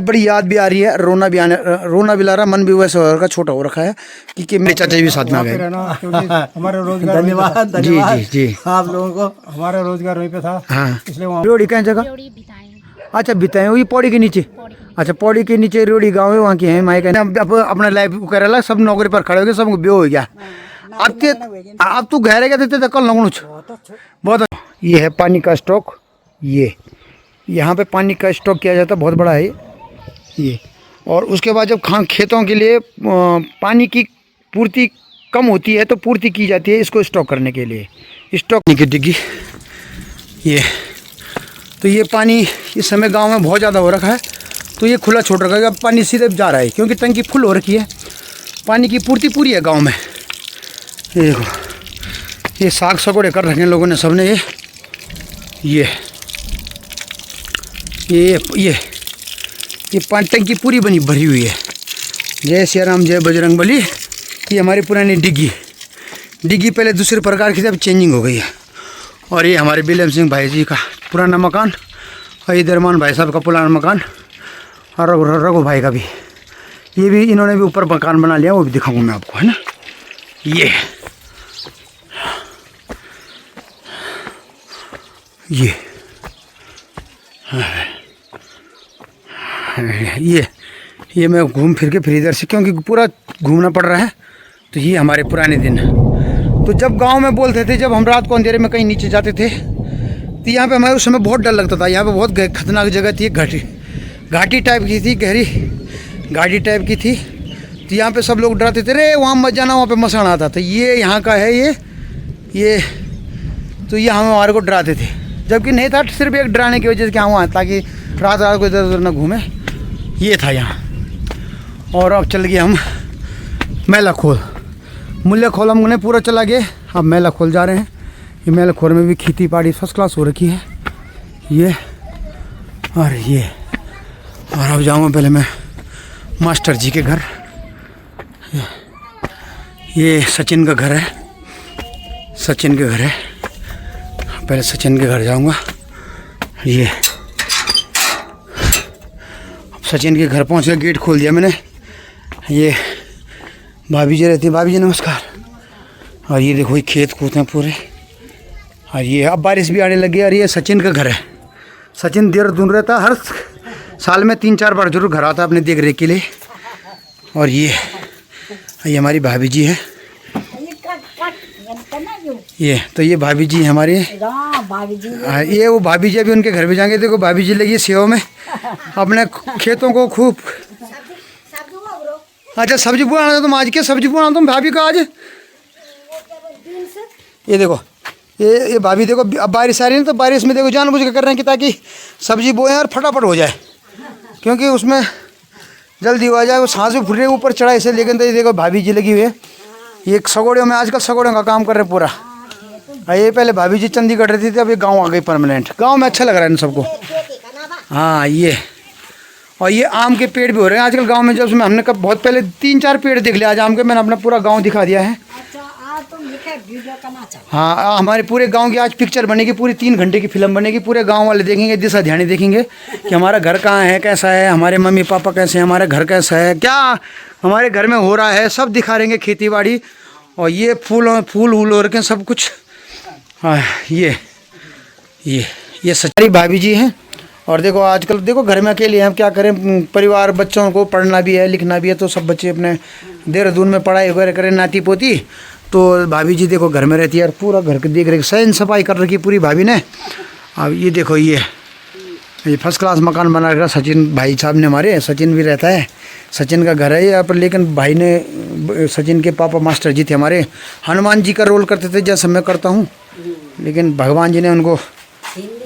बड़ी याद भी आ रही है, रोना भी ला रहा, मन भी वैसे हो रखा, छोटा हो रखा है कि मेरे चाचा जी भी साथ में आ गए। हमारा रोजगार धन्यवाद जी जी जी आप लोगों को, हमारा रोजगार वहीं पे था। हाँ, इसलिए वहाँ रोड़ी कहाँ जगह? अच्छा बिताए वही पौड़ी के नीचे। अच्छा पौड़ी के नीचे रोड़ी गाँव है, वहाँ की है माई का। अब अपना लाइफ करेला, सब नौकरी पर खड़े हो गए, सब ब्यो हो गया। अब तू घर गए थे कल नगुच बहुत अच्छा। ये है पानी का स्टॉक, ये यहाँ पे पानी का स्टॉक किया जाता है, बहुत बड़ा है ये। और उसके बाद जब खेतों के लिए पानी की पूर्ति कम होती है तो पूर्ति की जाती है इसको स्टॉक करने के लिए। स्टॉक की डिग्गी ये, तो ये पानी इस समय गांव में बहुत ज़्यादा हो रखा है, तो ये खुला छोड़ रखा है। अब पानी सीधे जा रहा है क्योंकि टंकी फुल हो रखी है, पानी की पूर्ति पूरी है गांव में। ये देखो, ये साग सगोड़े कर रखे हैं लोगों ने, सबने ये पानी टंकी पूरी भरी हुई है। जय श्री राम, जय बजरंग बली। ये हमारी पुरानी डिग्गी पहले दूसरे प्रकार की थी, अब चेंजिंग हो गई है। और ये हमारे बिलेम सिंह भाई जी का पुराना मकान, और ये दरमान भाई साहब का पुराना मकान, और रघु भाई का भी। ये भी इन्होंने भी ऊपर मकान बना लिया, वो भी दिखाऊंगा मैं आपको, है ना। ये मैं घूम फिर के फिर इधर से, क्योंकि पूरा घूमना पड़ रहा है। तो ये हमारे पुराने दिन, तो जब गांव में बोलते थे, जब हम रात को अंधेरे में कहीं नीचे जाते थे, तो यहाँ पे हमारे उस समय बहुत डर लगता था। यहाँ पे बहुत खतरनाक जगह थी, घाटी टाइप की थी, गहरी घाटी टाइप की थी। तो यहाँ पे सब लोग डराते थे, रे वहाँ मत जाना, वहाँ पे मसान आता था। ये यहाँ का है ये तो ये हमारे को डराते थे, जबकि नहीं था, सिर्फ एक डराने की वजह से क्या हुआ, ताकि रात को इधर उधर ना घूमे। ये था यहाँ। और अब चल गए हम मेला खोल, मूल्य खोल हमने पूरा चला गए, अब मेला खोल जा रहे हैं। ये मेला खोल में भी खेती बाड़ी फर्स्ट क्लास हो रखी है ये। और अब जाऊँगा पहले मैं मास्टर जी के घर। ये सचिन का घर है, सचिन के घर है, पहले सचिन के घर जाऊँगा। ये सचिन के घर पहुँच के गेट खोल दिया मैंने। ये भाभी जी रहती है, भाभी जी नमस्कार। और ये देखो, ये खेत कूद हैं पूरे। और ये अब बारिश भी आने लगी। और ये सचिन का घर है। सचिन देहरादून रहता, हर साल में 3-4 बार जरूर घर आता अपने देख रेख के लिए। और ये हमारी भाभी जी है, ये तो ये भाभी जी हमारी, ये वो भाभी जी अभी उनके घर भी जाएंगे। देखो भाभी जी लगी सेवा में अपने खेतों को खूब। अच्छा सब्जी बनाना था तुम, आज क्या सब्जी बनाना तुम भाभी का आज? ये देखो, ये भाभी देखो, अब बारिश आ रही है तो बारिश में देखो जानबूझ के कर रहे हैं कि ताकि सब्जी बोएं और फटाफट हो जाए, क्योंकि उसमें जल्दी हो जाए। वो सांस भी फुट रही ऊपर चढ़ा इसे, लेकिन तो ये देखो भाभी जी लगी हुई है। ये सगोड़ियों में आजकल सगोड़ियों का काम कर रहे पूरा। ये पहले भाभी जी चंडीगढ़ रहती थी, अब ये गाँव आ गई परमानेंट। गाँव में अच्छा लग रहा है इन सबको। हाँ ये, और ये आम के पेड़ भी हो रहे हैं आजकल गांव में। जब उसमें हमने कब बहुत पहले 3-4 पेड़ देख लिया, आज आम के मैंने अपना पूरा गांव दिखा दिया है। हाँ, हमारे पूरे गांव की आज पिक्चर बनेगी, पूरी 3 घंटे की फिल्म बनेगी। पूरे गांव वाले देखेंगे, दिशा ध्यानी देखेंगे कि हमारा घर कहाँ है, कैसा है, हमारे मम्मी पापा कैसे हैं, हमारा घर कैसा है, क्या हमारे घर में हो रहा है, सब दिखा रहेंगे, खेती बाड़ी। और ये फूल हो रखे हैं सब कुछ। हाँ ये सच्चाई भाभी जी हैं। और देखो आजकल देखो घर में अकेले हैं, क्या करें, परिवार बच्चों को पढ़ना भी है, लिखना भी है, तो सब बच्चे अपने देहरादून में पढ़ाई वगैरह करें, नाती पोती। तो भाभी जी देखो घर में रहती है और पूरा घर के देख रेख सैन सफाई कर रखी पूरी भाभी ने। अब ये देखो, ये फर्स्ट क्लास मकान बना रखा सचिन भाई साहब ने हमारे। सचिन भी रहता है, सचिन का घर है यहाँ पर। लेकिन भाई ने, सचिन के पापा मास्टर जी थे हमारे, हनुमान जी का रोल करते थे जैसे मैं करता हूँ, लेकिन भगवान जी ने उनको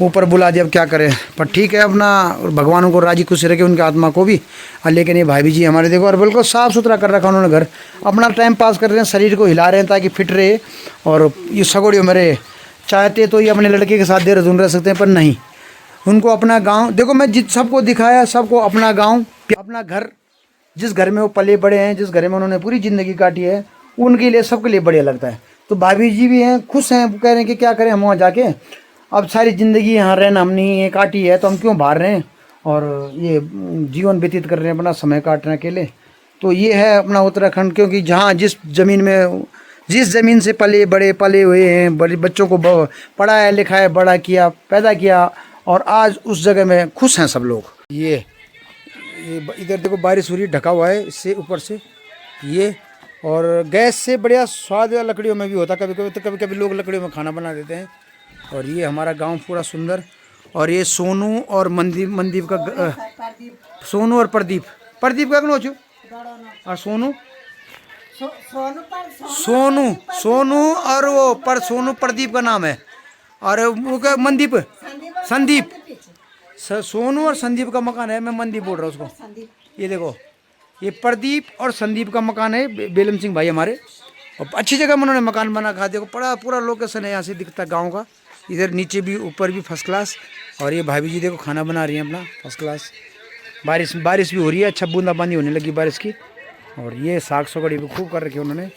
ऊपर बुला दिया। अब क्या करें, पर ठीक है, अपना भगवान को राजी खुश रखे, उनकी आत्मा को भी। लेकिन ये भाभी जी हमारे देखो, और बिल्कुल साफ़ सुथरा कर रखा उन्होंने घर। अपना टाइम पास कर रहे हैं, शरीर को हिला रहे हैं ताकि फिट रहे। और ये सगोड़ियों मेरे चाहते तो ये अपने लड़के के साथ देहरादून रह सकते हैं, पर नहीं, उनको अपना गाँव देखो। मैं सबको दिखाया, सबको अपना गाँव, अपना घर, जिस घर में वो पले बड़े हैं, जिस घर में उन्होंने पूरी ज़िंदगी काटी है, उनके लिए, सबके लिए बढ़िया लगता है। तो भाभी जी भी हैं, खुश हैं, कह रहे हैं कि क्या करें हम वहाँ जाके, अब सारी ज़िंदगी यहाँ रहना हमने काटी है, तो हम क्यों बाहर रहें। और ये जीवन व्यतीत कर रहे हैं, अपना समय काटने के लिए। तो ये है अपना उत्तराखंड, क्योंकि जहाँ जिस ज़मीन से पले हुए हैं, बड़े बच्चों को पढ़ाया लिखाया, बड़ा किया, पैदा किया, और आज उस जगह में खुश हैं सब लोग। ये इधर देखो बारिश हो रही है, ढका हुआ है इससे ऊपर से ये, और गैस से बढ़िया स्वाद लकड़ियों में भी होता है कभी कभी, तो कभी कभी लोग लकड़ियों में खाना बना देते हैं। और ये हमारा गांव पूरा सुंदर। और ये सोनू और मनदीप का सोनू और प्रदीप का कौन हो, और सोनू और वो सोनू प्रदीप का नाम है, और वो क्या मनदीप संदीप। सोनू और संदीप का मकान है, मैं मनदीप बोल रहा हूँ उसको। ये देखो ये प्रदीप और संदीप का मकान है, बेलम सिंह भाई हमारे, और अच्छी जगह में उन्होंने मकान बना खा। देखो पूरा लोकेशन है यहाँ से दिखता गांव का, इधर नीचे भी ऊपर भी फर्स्ट क्लास। और ये भाभी जी देखो खाना बना रही हैं अपना फर्स्ट क्लास। बारिश भी हो रही है, अच्छा बूंदाबांदी होने लगी बारिश की। और ये साग सगड़ी भी खूब कर रखी है उन्होंने।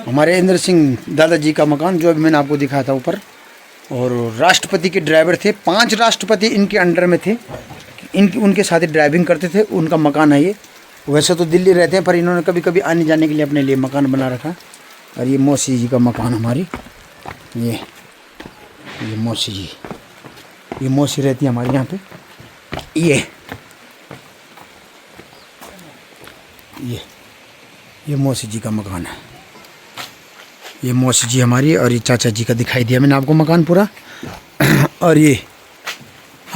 हमारे इंद्र सिंह दादाजी का मकान जो अभी मैंने आपको दिखाया था ऊपर, और राष्ट्रपति के ड्राइवर थे, 5 राष्ट्रपति इनके अंडर में थे, उनके साथ ही ड्राइविंग करते थे। उनका मकान है ये। वैसे तो दिल्ली रहते हैं, पर इन्होंने कभी कभी आने जाने के लिए अपने लिए मकान बना रखा। और ये मौसी जी का मकान हमारी, ये मौसी जी, ये मौसी रहती है हमारे यहाँ पे। ये मौसी जी का मकान है, ये मौसी जी हमारी। और ये चाचा जी का दिखाई दिया मैंने आपको मकान पूरा। और ये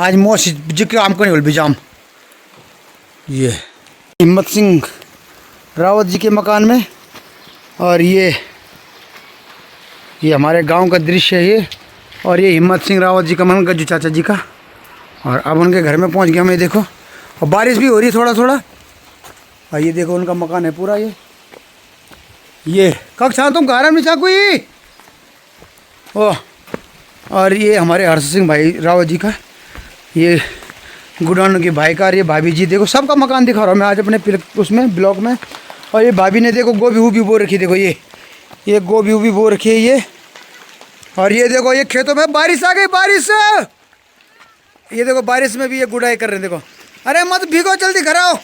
आज मौसी जी के आम को नहीं बोल बिजाम। ये हिम्मत सिंह रावत जी के मकान में। और ये हमारे गांव का दृश्य है ये। और ये हिम्मत सिंह रावत जी का मकान, गज्जू चाचा जी का। और अब उनके घर में पहुंच गया मैं, देखो। और बारिश भी हो रही है थोड़ा थोड़ा। और ये देखो उनका मकान है पूरा ये कब छा तुम घर में छा कोई ओ। और ये हमारे हर्ष सिंह भाई रावत जी का, ये गुडानू के भाई का। और ये भाभी जी देखो, सबका मकान दिखा रहा हूँ मैं आज अपने उसमें ब्लॉक में। और ये भाभी ने देखो गोभी वूभी बो रखी, देखो ये गोभी वूभी बो रखी है ये। और ये देखो ये खेतों में बारिश आ गई, बारिश। ये देखो बारिश में भी ये गुड़ाई कर रहे हैं, देखो। अरे मत भीगो, जल्दी घर आओ।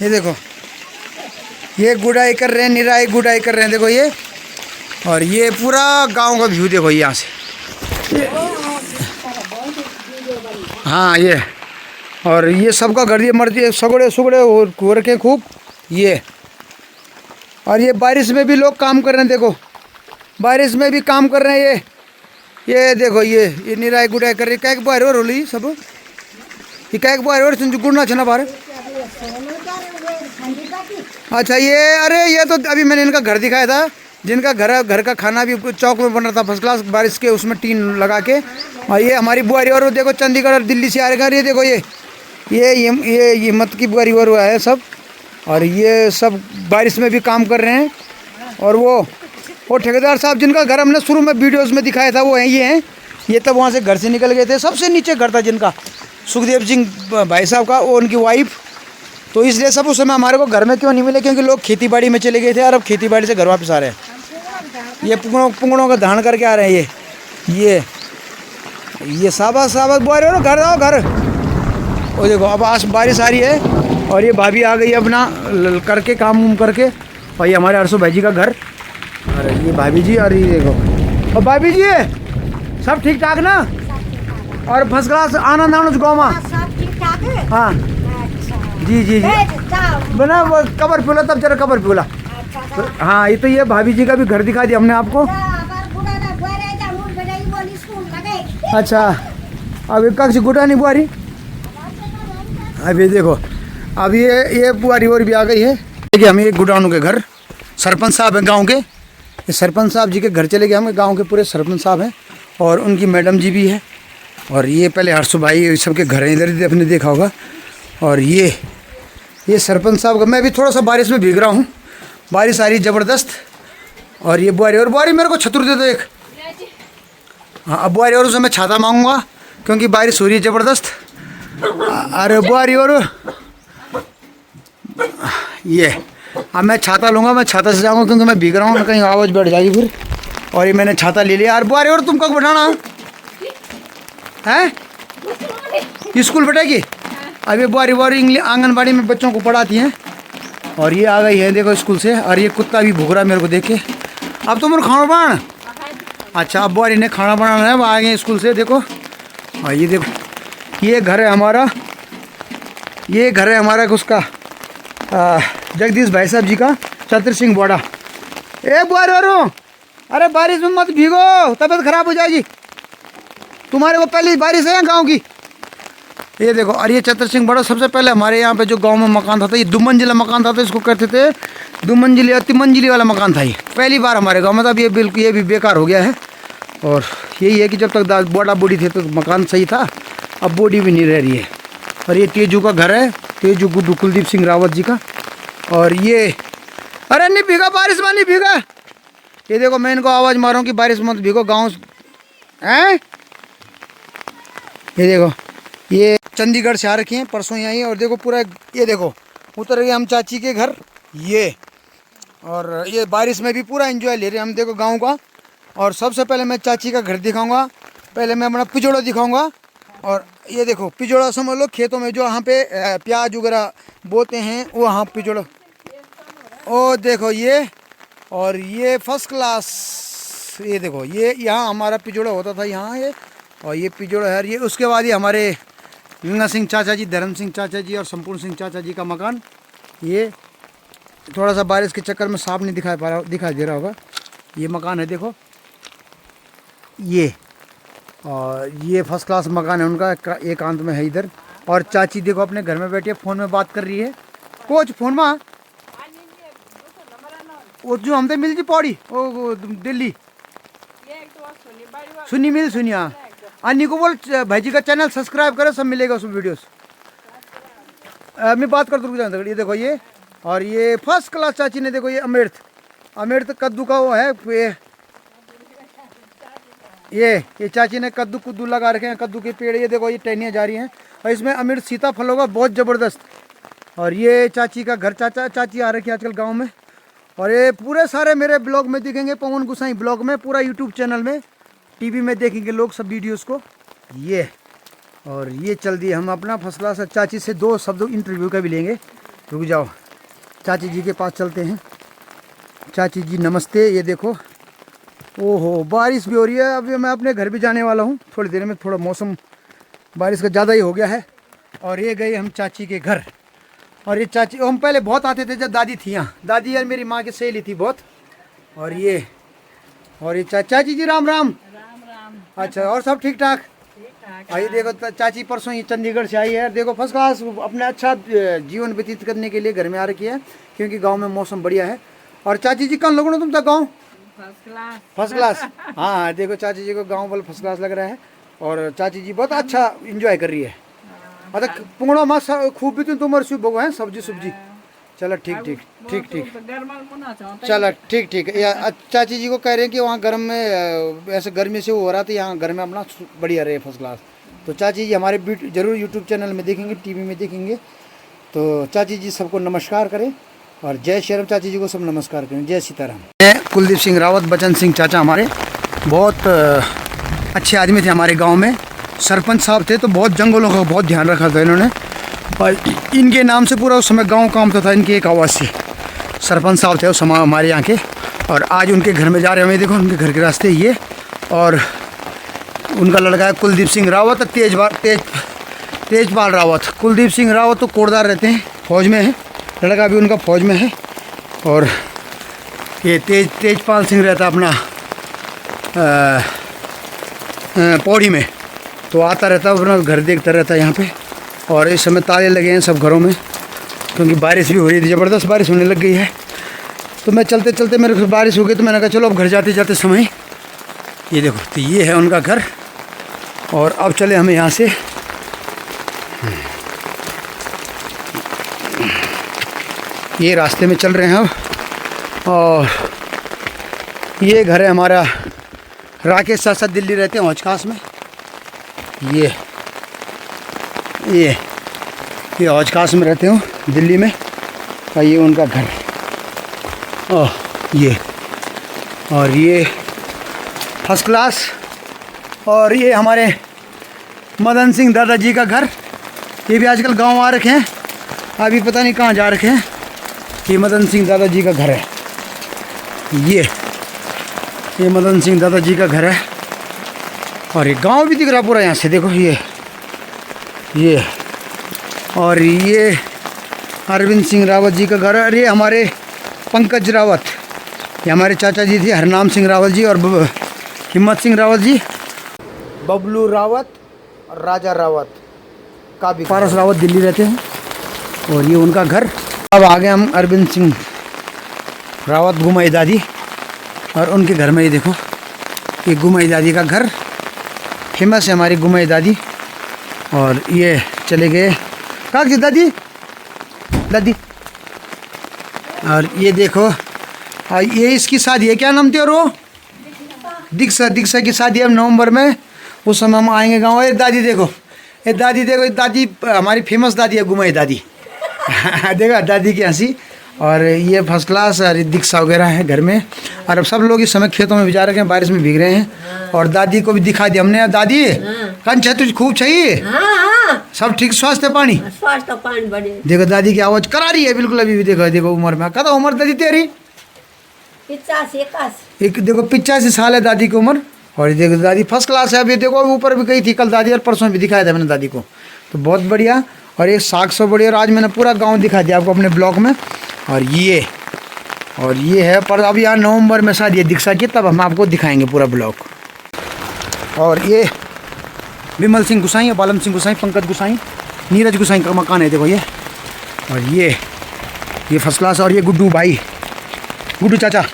ये देखो ये गुड़ाई कर रहे हैं, निराई गुड़ाई कर रहे हैं, देखो ये। और ये पूरा गांव का व्यू देखो यहाँ से। हाँ ये, और ये सबका घर ये मर्जी सगड़े हो रखे खूब ये। और ये बारिश में भी लोग काम कर रहे हैं, देखो बारिश में भी काम कर रहे हैं ये देखो ये निराई गुड़ाई कर रही है। कैक बाहर हो रही सब, ये कैक बाहर हो गुड़ना छना बाहर। अच्छा ये, अरे ये तो अभी मैंने इनका घर दिखाया था, जिनका घर का खाना भी चौक में बन रहा था फर्स्ट क्लास, बारिश के उसमें टीन लगा के। और ये हमारी बुआरी और देखो चंडीगढ़ और दिल्ली से आ रहे, ये देखो ये हिम्मत की बुआरी और है सब। और ये सब बारिश में भी काम कर रहे हैं। और वो ठेकेदार साहब जिनका घर हमने शुरू में वीडियोस में दिखाया था वो हैं, ये तब वहाँ से घर से निकल गए थे। सबसे नीचे घर था जिनका, सुखदेव सिंह भाई साहब का, वो उनकी वाइफ। तो इसलिए सब उस समय हमारे को घर में क्यों नहीं मिले, क्योंकि लोग खेती बाड़ी में चले गए थे, और अब खेती बाड़ी से घर वापस आ रहे हैं। ये पुंगड़ों का धान करके आ रहे हैं ये साबास बोल रहे हो, घर आओ घर। और देखो अब आज बारिश आ रही है, और ये भाभी आ गई अपना करके काम करके। और ये हमारे अरसो भाई जी का घर। अरे ये भाभी जी, और ये देखो। और भाभी जी सब ठीक ठाक ना, और फर्स्ट क्लास आनंद गाँव में। हाँ जी बना वो कबर पिला, तब जरा कबर पिला। हाँ ये तो ये भाभी जी का भी घर दिखा दिया हमने आपको। अच्छा अब कब से गुटा नहीं बुआरी, अभी देखो अब ये बुआरी और भी आ गई है। देखिए हम ये गुडानू के घर, सरपंच साहब हैं गांव के, ये सरपंच साहब जी के घर चले गए हम। गांव के पूरे सरपंच साहब हैं, और उनकी मैडम जी भी है। और ये पहले हर्षो भाई सबके घर हैं, इधर ही आपने देखा होगा। और ये सरपंच साहब का, मैं भी थोड़ा सा बारिश में भीग रहा हूँ, बारिश आ रही ज़बरदस्त। और ये बुआरी, और बुआरी मेरे को छतुर दे दो एक। हाँ अब बुआरी और उसे मैं छाता मांगूंगा, क्योंकि बारिश हो रही है ज़बरदस्त। अरे बुआरी और ये अब मैं छाता लूँगा, मैं छाता से जाऊँगा, क्योंकि मैं भीग रहा हूँ, कहीं आवाज़ बैठ जाएगी फिर। और ये मैंने छाता ले लिया। और बुआरी और तुम कब बैठाना है? स्कूल बैठेगी। अभी बारी बारी इंग्लिश आंगनबाड़ी में बच्चों को पढ़ाती हैं। और ये आ गई है देखो स्कूल से। और ये कुत्ता भी भूख रहा है मेरे को देख के। अब तो मेरे खाना बनाना। अच्छा अब बारी ने खाना बनाना है। अब आ गए स्कूल से देखो। और ये देखो ये घर है हमारा। ये घर है हमारा उसका जगदीश भाई साहब जी का, छत्र सिंह बोड़ा। ए बुआरो, अरे बारिश में मत भीगो, तबीयत खराब हो जाएगी। तुम्हारे को पहली बारिश है गांव की। ये देखो। और ये छत्र सिंह बड़ा सबसे पहले हमारे यहाँ पे जो गांव में मकान था, ये 2 मंजिला मकान था। तो इसको कहते थे 2 मंजिली या 3 मंजिली वाला मकान था। ये पहली बार हमारे गाँव में था। अब ये बिल्कुल ये भी बेकार हो गया है। और यही है कि जब तक बूढ़ा बूढ़ी थे तो मकान सही था, अब बूढ़ी भी नहीं रह रही है। और ये तेजू का घर है, तेजू गुड्डू कुलदीप सिंह रावत जी का। और ये अरे नहीं भीगा, बारिश में नहीं भीगा। ये देखो मैं इनको आवाज़ मारूँ कि बारिश मत भीगो गाँव हैं। ये देखो ये चंडीगढ़ से आ रखे हैं परसों यहाँ। और देखो पूरा ये देखो उतर गए हम चाची के घर ये। और ये बारिश में भी पूरा एंजॉय ले रहे हैं हम देखो गाँव का। और सबसे पहले मैं चाची का घर दिखाऊंगा। पहले मैं अपना पिजोड़ा दिखाऊंगा। और ये देखो पिजोड़ा समझ लो खेतों में जो यहाँ पे प्याज वगैरह बोते हैं वो यहाँ पिजोड़ा। ओ देखो ये। और ये फर्स्ट क्लास। ये देखो ये यहाँ हमारा पिजोड़ा होता था यहाँ ये। और ये पिजोड़ा है ये। उसके बाद ये हमारे गंगा सिंह चाचा जी, धर्म सिंह चाचा जी और संपूर्ण सिंह चाचा जी का मकान। ये थोड़ा सा बारिश के चक्कर में साफ नहीं दिखाई दे रहा होगा। ये मकान है देखो ये। और ये फर्स्ट क्लास मकान है उनका, एकांत में है इधर। और चाची देखो अपने घर में बैठी है, फ़ोन में बात कर रही है। कोच फोन में वो जो हमसे मिल जी पौड़ी वो दिल्ली सुनी मिल सुनी। हाँ अन्नी को बोल भाई जी का चैनल सब्सक्राइब करो, सब मिलेगा उसमें वीडियोस। मैं बात कर दूँ ये देखो ये। और ये फर्स्ट क्लास चाची ने देखो ये अमृत कद्दू का वो है ये चाची ने कद्दू लगा रखे हैं, कद्दू के पेड़। ये देखो ये टहनियाँ जा रही हैं। और इसमें अमृत सीताफल होगा बहुत ज़बरदस्त। और ये चाची का घर, चाची आ रखी है आजकल गांव में। और ये पूरे सारे मेरे ब्लॉग में दिखेंगे, पवन गुसाई ब्लॉग में, पूरा यूट्यूब चैनल में, टीवी में देखेंगे लोग सब वीडियोस को ये। और ये चल दिए हम अपना फर्स्ट क्लास। चाची से 2 शब्द इंटरव्यू का भी लेंगे। रुक जाओ चाची जी के पास चलते हैं। चाची जी नमस्ते। ये देखो ओहो बारिश भी हो रही है। अभी मैं अपने घर भी जाने वाला हूँ थोड़ी देर में। थोड़ा मौसम बारिश का ज़्यादा ही हो गया है। और ये गए हम चाची के घर। और ये चाची हम पहले बहुत आते थे जब दादी थी यहाँ। दादी यार मेरी माँ की सहेली थी बहुत। और ये चाची जी राम राम। अच्छा और सब ठीक ठाक? आइए देखो चाची परसों ही चंडीगढ़ से आई है। देखो फर्स्ट क्लास अपने अच्छा जीवन व्यतीत करने के लिए घर में आ रखी है, क्योंकि गांव में मौसम बढ़िया है। और चाची जी कहाँ लोगों तुम तक गाँव फर्स्ट क्लास। हाँ देखो चाची जी को गाँव वाला फर्स्ट क्लास लग रहा है। और चाची जी बहुत अच्छा इंजॉय कर रही है। मतलब पुंगड़ा माँ खूब भी तुम्हारे सुबह भोग है सब्जी। चलो ठीक। चलो ठीक। चाची जी को कह रहे हैं कि वहाँ गर्म में ऐसे गर्मी से हो रहा था, यहाँ घर में अपना बढ़िया रहे फर्स्ट क्लास। तो चाची जी हमारे जरूर यूट्यूब चैनल में देखेंगे, टीवी में देखेंगे। तो चाची जी सबको नमस्कार करें। और जय श्री राम। चाची जी को सब नमस्कार करें। जय सीताराम। कुलदीप सिंह रावत, बचन सिंह चाचा हमारे बहुत अच्छे आदमी थे। हमारे गाँव में सरपंच साहब थे, तो बहुत जंगलों का बहुत ध्यान रखा था इन्होंने। और इनके नाम से पूरा उस समय गांव काम था इनकी एक आवाज़ से। सरपंच साहब थे उस समय हमारे यहाँ के। और आज उनके घर में जा रहे हैं। हमें देखो उनके घर के रास्ते ये। और उनका लड़का है कुलदीप सिंह रावत, तेजपाल रावत। कुलदीप सिंह रावत तो कोटदार रहते हैं, फौज में है। लड़का भी उनका फौज में है। और ये तेजपाल सिंह रहता अपना पौड़ी में। तो आता रहता अपना घर देखता रहता है यहाँ पे। और इस समय ताले लगे हैं सब घरों में, क्योंकि बारिश भी हो रही थी, ज़बरदस्त बारिश होने लग गई है। तो मैं चलते मेरे को बारिश हो गई, तो मैंने कहा चलो अब घर जाते समय ये देखो। तो ये है उनका घर। और अब चले हमें यहाँ से ये रास्ते में चल रहे हैं अब। और ये घर है हमारा। राकेश साथ दिल्ली रहते हैं हौजखास में। ये हौजखास में रहते हो दिल्ली में। और ये उनका घर। ये फर्स्ट क्लास। और ये हमारे मदन सिंह दादाजी का घर। ये भी आजकल गांव आ रखे हैं, अभी पता नहीं कहाँ जा रखे हैं। ये मदन सिंह दादाजी का घर है। ये मदन सिंह दादाजी का घर है। और ये गांव भी दिख रहा पूरा यहाँ से, देखो ये और ये अरविंद सिंह रावत जी का घर है। अरे हमारे पंकज रावत, ये हमारे चाचा जी थे, हरनाम सिंह रावत जी और हिम्मत सिंह रावत जी, बबलू रावत और राजा रावत का भी। पारस रावत दिल्ली रहते हैं और ये उनका घर। अब आ गए हम अरविंद सिंह रावत गुमाई दादी और उनके घर में। ये देखो ये गुमाई दादी का घर, फेमस है हमारी गुमाई दादी। और ये चले गए काकी दादी और ये देखो ये इसकी शादी है, क्या नाम थे और वो दीक्षा की शादी है नवंबर में, उस समय हम आएंगे गाँव। ये दादी देखो, ये दादी हमारी फेमस दादी है गुमाई दादी। देखा दादी की हंसी। और ये फर्स्ट क्लास और दीक्षा वगैरह है घर में। और अब सब लोग इस समय खेतों में जा रखे हैं, बारिश में भीग रहे हैं। और दादी को भी दिखा दिया हमने। दादी कंच है तुझे खूब चाहिए, सब ठीक, स्वास्थ्य पानी बने। देखो दादी की आवाज करा रही है बिल्कुल अभी भी। देखो उम्र में कदा उम्र दादी तेरी 85 एक देखो 85 साल है दादी की उम्र। और ये देखो दादी फर्स्ट क्लास है। अभी देखो ऊपर भी गई थी कल दादी और परसों भी दिखाया था मैंने दादी को, तो बहुत बढ़िया। और ये 700 बढ़िया। और आज मैंने पूरा गांव दिखा दिया आपको अपने ब्लॉग में। और ये है पर अब यहाँ नवंबर में शायद ये दीक्षा की, तब हम आपको दिखाएंगे पूरा ब्लॉग। और ये विमल सिंह गुसाई, बालम सिंह गुसाई, पंकज गुसाई, नीरज गुसाई का मकान है देखो ये। और ये फर्स्ट क्लास। और ये गुड्डू चाचा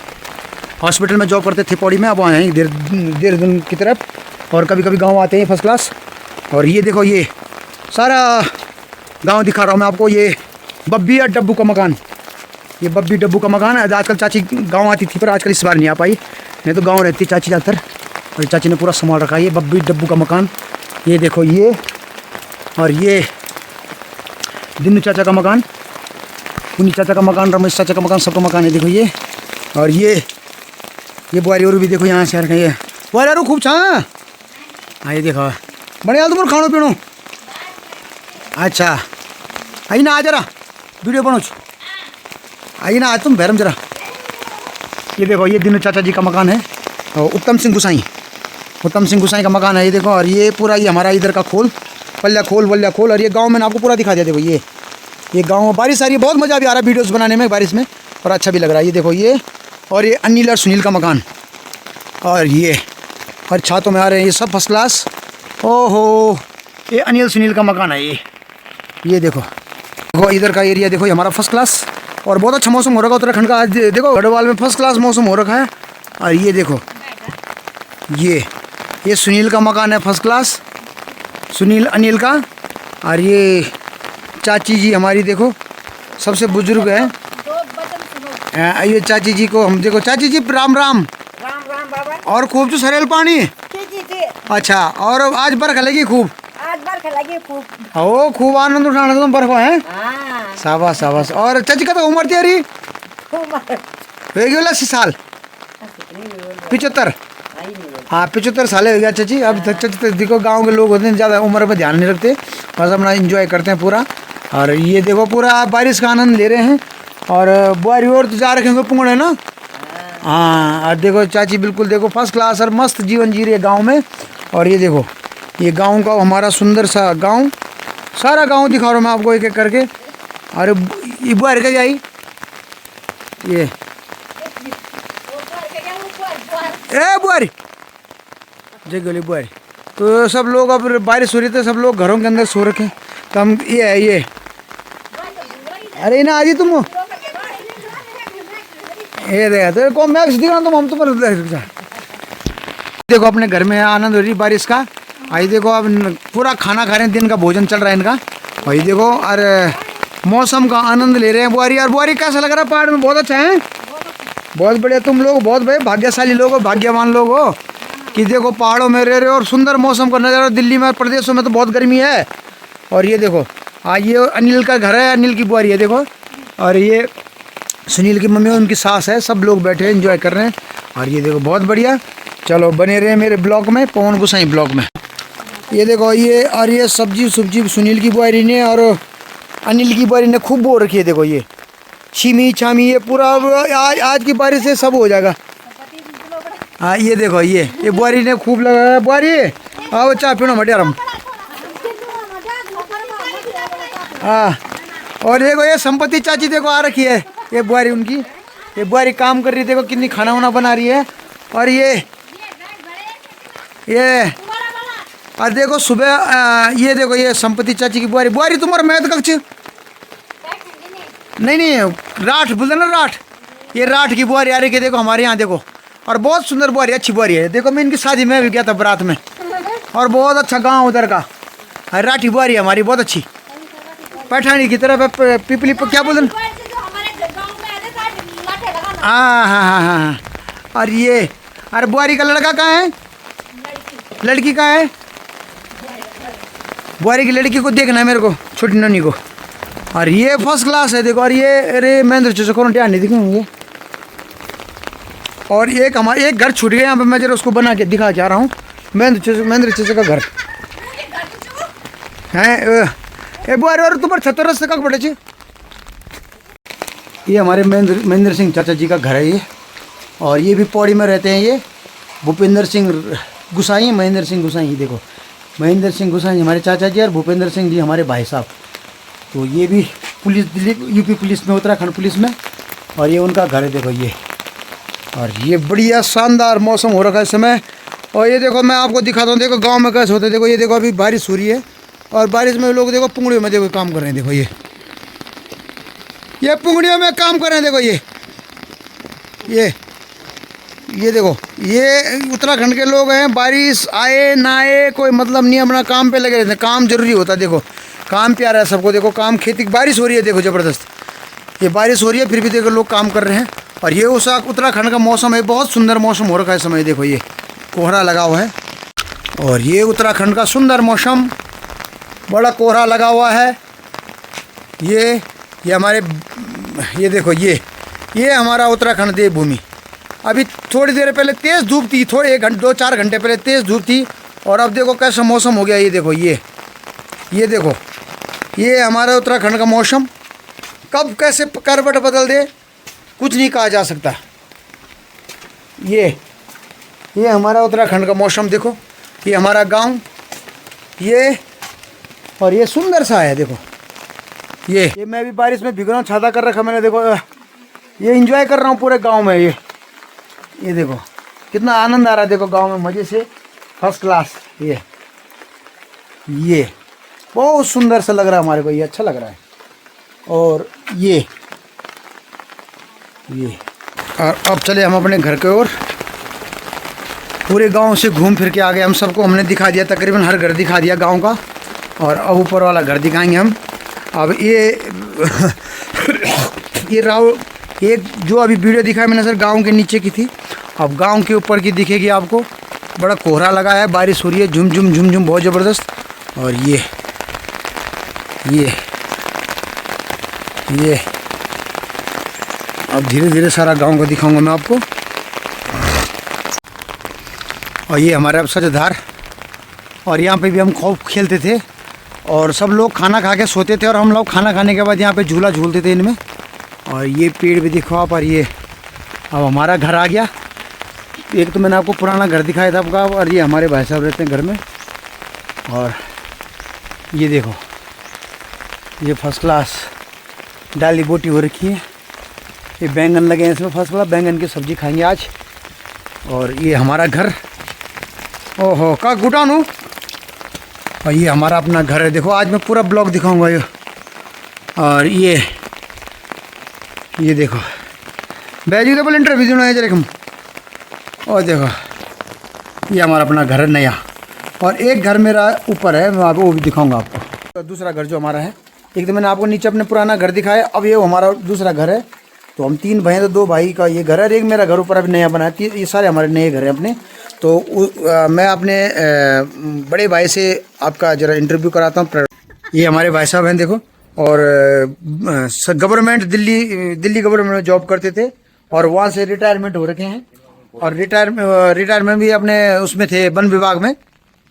हॉस्पिटल में जॉब करते थे पौड़ी में, अब आए हैं देहरादून की तरफ और कभी कभी गांव आते हैं फर्स्ट क्लास। और ये देखो ये सारा गांव दिखा रहा हूँ मैं आपको। ये बब्बी और डब्बू का मकान, ये बब्बी डब्बू का मकान है। आजकल चाची गांव आती थी पर आजकल इस बार नहीं आ पाई, नहीं तो गांव रहती चाची ज़्यादातर। और चाची ने पूरा संभाल रखा है। ये बब्बी डब्बू का मकान, ये देखो ये। और ये दिन्नू चाचा का मकान, पुनी चाचा का मकान, रमेश चाचा का मकान, सबका मकान है देखो ये। और ये बुआरी और भी देखो यहाँ से रखे। ये बुआरी और खूब छा। हाँ ये देखो बढ़िया तुम खानो पीनो। अच्छा आई ना आ जरा वीडियो बनो, आई ना आज तुम भैरम जरा। ये देखो ये दिनू चाचा जी का मकान है और उत्तम सिंह गुसाई का मकान है ये देखो। और ये पूरा ये हमारा इधर का वल्ल्या खोल। और ये गांव मैंने आपको पूरा दिखा दिया। देखो ये गांव बारिश आ रही है, बहुत मज़ा भी आ रहा है वीडियोस बनाने में बारिश में और अच्छा भी लग रहा है। ये देखो ये। और ये अनिल और सुनील का मकान। और ये और छातों में आ रहे हैं ये सब फर्स्ट क्लास। ओहो ये अनिल सुनील का मकान है ये देखो इधर का एरिया देखो, ये हमारा फर्स्ट क्लास। और बहुत अच्छा मौसम हो रखा है उत्तराखंड का आज। देखो गढ़वाल में फर्स्ट क्लास मौसम हो रखा है। और ये देखो ये सुनील का मकान है फर्स्ट क्लास, सुनील अनिल का। और ये चाची जी हमारी देखो सबसे बुजुर्ग है। ये चाची जी को हम देखो, चाची जी राम राम बाबा। और खूब जो सरेल पानी। अच्छा और आज बरखा लगी खूब, ओ खूब आनंद उठाना तुम बर्फ है। शाबाश। और चाची का तो उम्र तेरी 80 साल 75। हाँ 75 साल हो गया चाची। अब चाची देखो गांव के लोग होते हैं ज़्यादा उम्र पे ध्यान नहीं रखते, बस अपना एंजॉय करते हैं पूरा। और ये देखो पूरा बारिश का आनंद ले रहे हैं। और बुआरी और तो जा रखे होंगे पुंगड़ है ना। हाँ और देखो चाची बिल्कुल देखो फर्स्ट क्लास और मस्त जीवन जी रही है गाँव में। और ये देखो ये गांव का हमारा सुंदर सा गांव, सारा गांव दिखा रहा हूँ मैं आपको एक एक करके। अरे ये बुआरी का जाई ये बुआरी जय गोली बुआरी। तो सब लोग अब बारिश हो रही थी, सब लोग घरों के अंदर सो रखे। तो हम ये अरे ना आज तुम ये देखा तो को मैक्स दिखा तुम हम तुम्हारे देखो अपने घर में आनंद हो रही बारिश का। आई देखो अब पूरा खाना खा रहे हैं, दिन का भोजन चल रहा है इनका। भाई देखो और मौसम का आनंद ले रहे हैं। बुआरी कैसा लग रहा है पहाड़ में? बहुत अच्छा है, बहुत बढ़िया। तुम लोग बहुत भाई भाग्यशाली लोग हो, भाग्यवान लोग हो कि देखो पहाड़ों में रह रहे हो और सुंदर मौसम का नज़ारा। दिल्ली में प्रदेशों में तो बहुत गर्मी है। और ये देखो ये अनिल का घर है, अनिल की बुआरी है देखो। और ये सुनील की मम्मी उनकी सास है, सब लोग बैठे हैं एंजॉय कर रहे हैं। और ये देखो बहुत बढ़िया। चलो बने रहे मेरे ब्लॉग में, पवन गुसाई ब्लॉग में। ये देखो ये, और ये सब्जी सुनील की बुआरी ने और अनिल की बुआरी ने खूब बो रखी है। देखो ये छीमी छामी ये पूरा आज की बारिश से सब हो जाएगा। हाँ ये देखो ये बुआरी ने खूब लगाया। बुआरी आओ चाय पीना मटिया रम। हाँ और देखो ये संपत्ति चाची देखो आ रखी है, ये बुआरी उनकी, ये बुआरी काम कर रही है। देखो कितनी खाना वाना बना रही है। और ये और देखो सुबह ये देखो ये संपत्ति चाची की बुआरी तुम्हारा मैथ कक्ष नहीं राठ बोलते ना, राठ, ये राठ की बुआरी आ रही है। देखो हमारे यहाँ देखो, और बहुत सुंदर बुआरी, अच्छी बुआरी है। देखो मैं इनकी शादी में भी गया था बारात में, और बहुत अच्छा गांव उधर का। राठी बुआरी है हमारी, बहुत अच्छी, पैठानी की तरफ पिपली क्या बोलते। हाँ। और ये अरे बुआरी का लड़का कहाँ है, लड़की कहाँ है? बुआरी की लड़की को देखना है मेरे को, छोटी नन्ही को। और ये फर्स्ट क्लास है देखो। और ये अरे महेंद्र चचा को ध्यान नहीं दिखेंगे। और एक हमारे एक घर छूट गया यहाँ पे, मैं जरा उसको बना के दिखा के आ रहा हूँ। महेंद्र चचा का घर है। ए बुआरी और तुम्हारे छतर से कब पड़े? ये हमारे महेंद्र सिंह चाचा जी का घर है ये। और ये भी पौड़ी में रहते हैं। ये भूपेंद्र सिंह गुसाई, महेंद्र सिंह गुसाई। देखो महेंद्र सिंह गुसाई हमारे चाचा जी और भूपेंद्र सिंह जी हमारे भाई साहब। तो ये भी पुलिस, दिल्ली यूपी पुलिस में, उत्तराखंड पुलिस में। और ये उनका घर है देखो ये। और ये बढ़िया शानदार मौसम हो रखा है इस समय। और ये देखो मैं आपको दिखाता हूँ, देखो गांव में कैसे होते हैं। देखो ये देखो अभी बारिश हो रही है, और बारिश में लोग देखो पुंगड़ियों में देखो काम कर रहे हैं। देखो ये पुंगड़ियों में काम कर रहे हैं। देखो ये देखो ये उत्तराखंड के लोग हैं। बारिश आए ना आए कोई मतलब नहीं, अपना काम पे लगे रहते हैं। काम जरूरी होता है, देखो काम प्यारा है सबको। देखो काम खेती, बारिश हो रही है देखो ज़बरदस्त, ये बारिश हो रही है फिर भी देखो लोग काम कर रहे हैं। और ये उस उत्तराखंड का मौसम है, बहुत सुंदर मौसम हो रखा है समय। देखो ये कोहरा लगा हुआ है, और ये उत्तराखंड का सुंदर मौसम, बड़ा कोहरा लगा हुआ है। ये हमारे, ये देखो ये हमारा उत्तराखंड देवभूमि। अभी थोड़ी देर पहले तेज़ धूप थी, थोड़े 1-2-4 घंटे पहले तेज़ धूप थी, और अब देखो कैसा मौसम हो गया। ये देखो ये देखो ये हमारा उत्तराखंड का मौसम कब कैसे करवट बदल दे कुछ नहीं कहा जा सकता। ये हमारा उत्तराखंड का मौसम देखो, ये हमारा गांव, ये और ये सुंदर सा है। देखो ये मैं भी बारिश में भीग रहा हूँ, छाता कर रखा मैंने। देखो ये एंजॉय कर रहा हूँ पूरे गांव में। ये देखो कितना आनंद आ रहा है। देखो गांव में मज़े से, फर्स्ट क्लास। ये बहुत सुंदर सा लग रहा है हमारे को, ये अच्छा लग रहा है। और ये और अब चले हम अपने घर की ओर। पूरे गांव से घूम फिर के आ गए हम, सबको हमने दिखा दिया, तकरीबन हर घर दिखा दिया गांव का। और अब ऊपर वाला घर दिखाएंगे हम। अब ये राव एक जो अभी वीडियो दिखाया मैंने सर गांव के नीचे की थी, अब गांव के ऊपर की दिखेगी आपको। बड़ा कोहरा लगा है, बारिश हो रही है, झुम झुम बहुत ज़बरदस्त। और ये अब धीरे धीरे सारा गांव को दिखाऊंगा मैं आपको। और ये हमारा सजधार, और यहाँ पे भी हम खूब खेलते थे, और सब लोग खाना खा के सोते थे, और हम लोग खाना खाने के बाद यहाँ पे झूला झूलते थे इनमें। और ये पेड़ भी दिखो आप। और ये अब हमारा घर आ गया। एक तो मैंने आपको पुराना घर दिखाया था आपका, और ये हमारे भाई साहब रहते हैं घर में। और ये देखो ये फर्स्ट क्लास डाली बोटी हो रखी है। ये बैंगन लगे हैं इसमें, फर्स्ट क्लास बैंगन की सब्ज़ी खाएंगे आज। और ये हमारा घर, ओहो का गुटानू। और ये हमारा अपना घर है। देखो आज मैं पूरा ब्लॉग दिखाऊंगा ये। और ये देखो वेजिटेबल इंटरव्यू देना है जरा हम। और देखो ये हमारा अपना घर है नया। और एक घर मेरा ऊपर है, मैं आपको वो भी दिखाऊंगा आपको। तो दूसरा घर जो हमारा है, एक तो मैंने आपको नीचे अपने पुराना घर दिखाया, अब ये हमारा दूसरा घर है। तो हम 3 भाई हैं, तो 2 भाई का ये घर है, एक मेरा घर ऊपर अभी नया बना है। ये सारे हमारे नए घर हैं अपने। तो मैं अपने बड़े भाई से आपका ज़रा इंटरव्यू कराता हूँ। ये हमारे भाई साहब हैं देखो, और गवर्नमेंट दिल्ली गवर्नमेंट में जॉब करते थे, और वहाँ से रिटायरमेंट हो रखे हैं। और रिटायरमेंट भी अपने उसमें थे, वन विभाग में।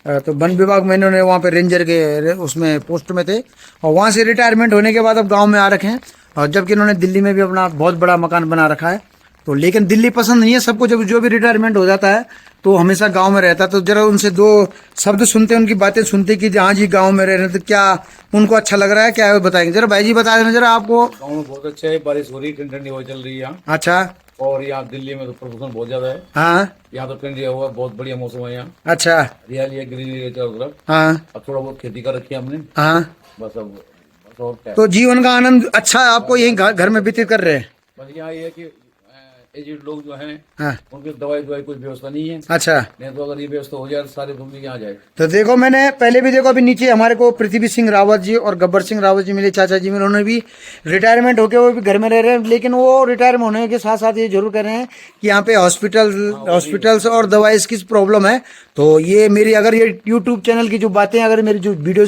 तो वन विभाग में इन्होंने वहाँ पे रेंजर के उसमें पोस्ट में थे और वहाँ से रिटायरमेंट होने के बाद अब गांव में आ रखे हैं। और जबकि इन्होंने दिल्ली में भी अपना बहुत बड़ा मकान बना रखा है। तो लेकिन दिल्ली पसंद नहीं है सबको, जब जो भी रिटायरमेंट हो जाता है तो हमेशा गांव में रहता है। तो जरा उनसे दो शब्द सुनते, उनकी बातें सुनते कि हाँ जी गांव में रह रहे हैं, तो क्या उनको अच्छा लग रहा है, क्या है वो बताएंगे। जरा भाई जी बता देना जरा आपको। गाँव में बहुत अच्छा है, बारिश हो रही है, ठंडी हवा चल रही है यहाँ। अच्छा। और यहाँ दिल्ली में तो प्रदूषण बहुत ज्यादा है। हाँ। यहाँ तो ठंडी हवा, बहुत बढ़िया मौसम है यहाँ। अच्छा। हरियाली है, ग्रीनरी है चारों तरफ। हाँ। अब थोड़ा बहुत खेती कर रखी है हमने, हाँ। बस अब बस और क्या है। तो जीवन का आनंद अच्छा आपको यही घर में व्यतीत कर रहे हैं। बस यहाँ ये है कि एजेड लोग जो हैं हाँ। उनकी दवाई कोई व्यवस्था नहीं है। अच्छा। नहीं तो अगर ये व्यवस्था हो जाए तो सारे फैमिली यहाँ जाए। तो देखो मैंने पहले भी देखो, अभी नीचे हमारे को पृथ्वी सिंह रावत जी और गब्बर सिंह रावत जी मिले, चाचा जी मिले, उन्होंने भी रिटायरमेंट होके वो भी घर में रह रहे हैं। लेकिन वो रिटायरमेंट होने के साथ साथ ये जरूर कह रहे हैं कि यहाँ पे हॉस्पिटल्स और दवाई की प्रॉब्लम है। तो ये मेरी अगर ये यूट्यूब चैनल की जो बातें, अगर मेरी जो वीडियो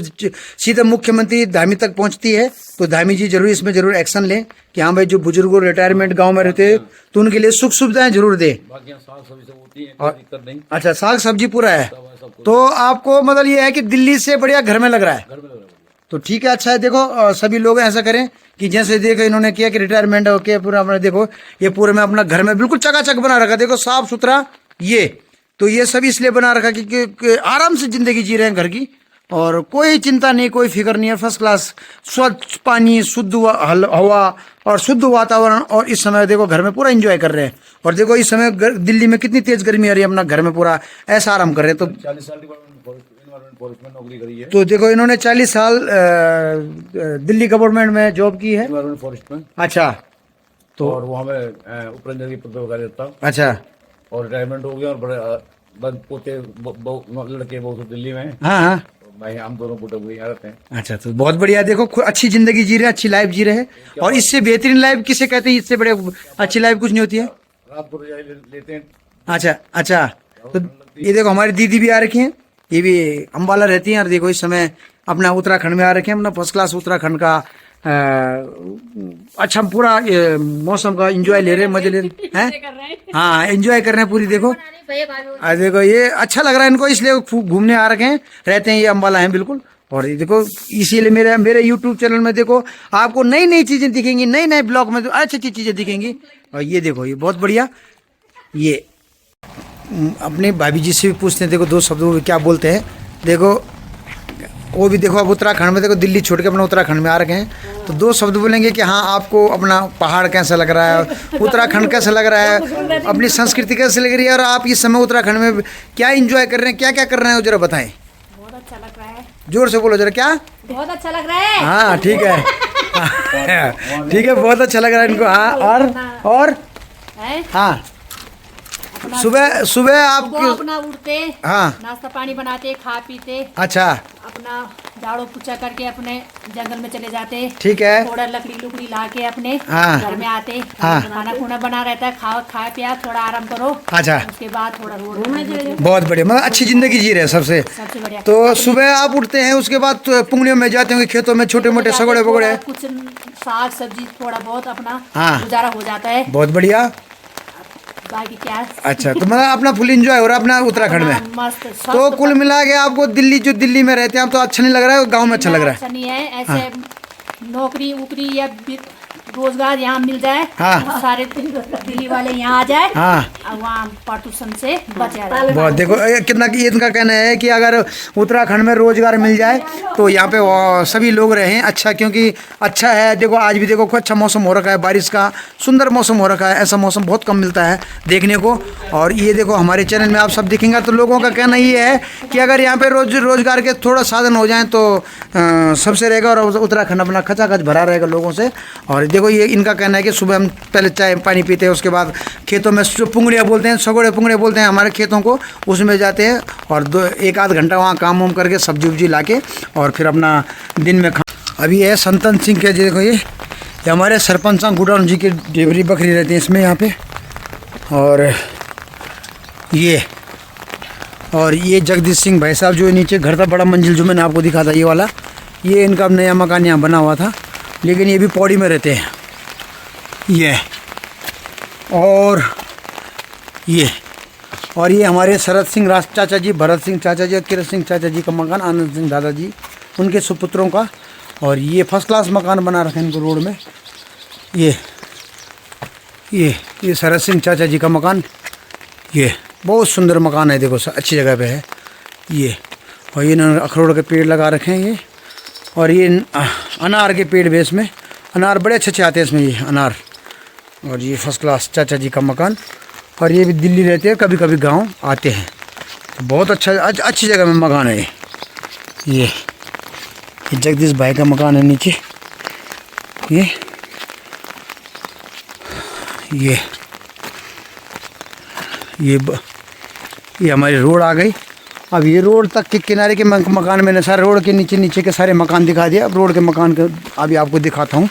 सीधे मुख्यमंत्री धामी तक पहुंचती है तो धामी जी जरूर इसमें जरूर एक्शन लें कि हाँ भाई जो बुजुर्गों रिटायरमेंट गांव में रहते हैं तो उनके लिए सुख सुविधाएं जरूर दे। बाकी यहाँ साग सब्जी सब होती है, कोई दिक्कत नहीं। अच्छा, साग सब्जी पूरा है। सब कुछ तो आपको मतलब ये है कि दिल्ली से बढ़िया घर में लग रहा है। घर में लग रहा है। तो ठीक है, अच्छा है। देखो सभी लोग ऐसा करें कि जैसे देखो इन्होंने किया कि रिटायरमेंट होके पूरा अपना देखो ये पूरे में अपना घर में बिल्कुल चकाचक बना रखा, देखो साफ सुथरा। ये तो ये सब इसलिए बना रखा कि आराम से जिंदगी जी रहे हैं घर की, और कोई चिंता नहीं, कोई फिक्र नहीं है। फर्स्ट क्लास स्वच्छ पानी, शुद्ध हवा और शुद्ध वातावरण। और इस समय देखो घर में पूरा एंजॉय कर रहे हैं। और देखो इस समय दिल्ली में कितनी तेज गर्मी आ रही है, अपना घर में पूरा ऐसा आराम कर रहे हैं। तो 40 साल इन्वायरमेंट फॉरेस्ट में नौकरी करी है। तो देखो इन्होंने 40 साल दिल्ली गवर्नमेंट में जॉब की है। इन्वायरमेंट फॉरेस्ट में। अच्छा। तो और वो हमें उपरंजन की पद पर लगा देता। अच्छा। और रिटायरमेंट हो गया और बड़े पोते लड़के बहुत दिल्ली में हैं। हाँ हाँ। भाई हम दोनों पोते हुए यहाँ रहते हैं। अच्छा, तो बहुत बढ़िया। देखो अच्छी जिंदगी जी रहे हैं, अच्छी लाइफ जी रहे हैं। और इससे बेहतरीन लाइफ किसे कहते हैं, इससे बड़े अच्छी लाइफ कुछ नहीं होती है। रात को रजाई लेते हैं। अच्छा अच्छा। तो ये देखो हमारी दीदी भी आ रखी हैं, ये भी अम्बाला रहती हैं। और देखो इस समय अपना उत्तराखंड में आ रखे हैं, अपना फर्स्ट क्लास उत्तराखंड का अच्छा पूरा मौसम का एंजॉय ले रहे हैं, मजे ले रहे हैं। हाँ, एंजॉय कर रहे हैं पूरी। देखो देखो ये अच्छा लग रहा है इनको, इसलिए घूमने आ रखे हैं, रहते हैं ये अम्बाला हैं बिल्कुल। और ये देखो इसीलिए मेरे YouTube चैनल में देखो आपको नई नई चीजें दिखेंगी, नए नए ब्लॉग में अच्छी अच्छी चीजें दिखेंगी। और ये देखो ये बहुत बढ़िया। ये अपने भाभी जी से भी पूछते हैं, देखो दो शब्दों में क्या बोलते हैं। देखो वो भी देखो अब उत्तराखंड में, देखो दिल्ली छोड़ के अपना उत्तराखंड में आ रखे हैं, तो दो शब्द बोलेंगे कि हाँ आपको अपना पहाड़ कैसा लग रहा है, उत्तराखंड कैसा लग रहा है, अपनी संस्कृति कैसे लग रही है, और आप इस समय उत्तराखंड में क्या एंजॉय कर रहे हैं, क्या क्या कर रहे हैं, जरा बताएं। बहुत अच्छा लग रहा है। जोर से बोलो जरा। क्या? बहुत अच्छा लग रहा है। हाँ ठीक है ठीक है, बहुत अच्छा लग रहा है इनको। हाँ और है? हाँ सुबह सुबह आप अपना उठते, हाँ नाश्ता पानी बनाते, खा पीते, अच्छा अपना झाड़ू पोछा करके अपने जंगल में चले जाते। ठीक है। थोड़ा लकड़ी लुकड़ी ला के अपने हाँ। घर में आते, हाँ। खाना खुना बना रहता है, खा पिया, थोड़ा आराम करो। अच्छा, उसके बाद थोड़ा रोड में बहुत बढ़िया, मतलब अच्छी जिंदगी जी रहे हैं सबसे। सबसे बढ़िया। तो सुबह आप उठते हैं, उसके बाद पुंगड़ियों में जाते होंगे खेतों में, छोटे मोटे सगोड़े बगोड़े, कुछ साग सब्जी थोड़ा बहुत अपना हाँ। गुजारा हो जाता है। बहुत बढ़िया। बाकी क्या। अच्छा, तो मतलब अपना फुल एंजॉय हो रहा है अपना उत्तराखंड में। मस्त। तो कुल मिला के आपको दिल्ली में रहते हैं आप, तो अच्छा नहीं लग रहा है, गाँव में अच्छा लग रहा है? अच्छा नहीं है ऐसे नौकरी उकरी या रोजगार यहाँ मिल जाए, हाँ। सारे दिल्ली वाले यहाँ आ जाए, हाँ। और वहाँ प्रदूषण से बचा रहे। बहुत देखो कितना इनका कहना है कि अगर उत्तराखंड में रोजगार मिल जाए तो यहाँ पे सभी लोग रहें। अच्छा, क्योंकि अच्छा है। देखो आज भी देखो अच्छा मौसम हो रखा है, बारिश का सुंदर मौसम हो रखा है। ऐसा मौसम बहुत कम मिलता है देखने को। और ये देखो हमारे चैनल में आप सब दिखेंगे, तो लोगों का कहना ये है कि अगर यहाँ पे रोजगार के थोड़ा साधन हो जाए तो सबसे रहेगा, और उत्तराखंड अपना खचाखच भरा रहेगा लोगों से। और देखो ये इनका कहना है कि सुबह हम पहले चाय पानी पीते हैं, उसके बाद खेतों में पुंगड़िया बोलते हैं, सगोड़े पुंगड़े बोलते हैं हमारे खेतों को, उसमें जाते हैं और एक आध घंटा वहाँ काम वाम करके सब्जी उब्जी ला के और फिर अपना दिन में अभी है संतन सिंह के, देखो ये हमारे सरपंच गुडाउन जी की डेवरी बकरी रहती है इसमें यहाँ पे। और ये जगदीश सिंह भाई साहब जो नीचे घर था बड़ा मंजिल जो मैंने आपको दिखा था ये वाला, ये इनका नया मकान यहाँ बना हुआ था, लेकिन ये भी पौड़ी में रहते हैं। ये और ये हमारे शरद सिंह राज चाचा जी, भरत सिंह चाचा जी और किरत सिंह चाचा जी का मकान, आनंद सिंह दादाजी उनके सुपुत्रों का। और ये फर्स्ट क्लास मकान बना रखे हैं इनको रोड में। ये शरद सिंह चाचा जी का मकान, ये बहुत सुंदर मकान है, देखो अच्छी जगह पे है ये। और ये इन्होंने अखरोट के पेड़ लगा रखे हैं ये। और ये अनार के पेड़ बेस में, अनार बड़े अच्छे आते हैं इसमें, ये अनार। और ये फर्स्ट क्लास चाचा जी का मकान। और ये भी दिल्ली रहते हैं, कभी कभी गांव आते हैं। तो बहुत अच्छा अच्छी जगह में मकान है ये जगदीश भाई का मकान है नीचे। ये हमारी रोड आ गई। अब ये रोड तक के किनारे के मकान मैंने सारे रोड के नीचे के सारे मकान दिखा दिया। अब रोड के मकान के अभी आपको दिखाता हूँ।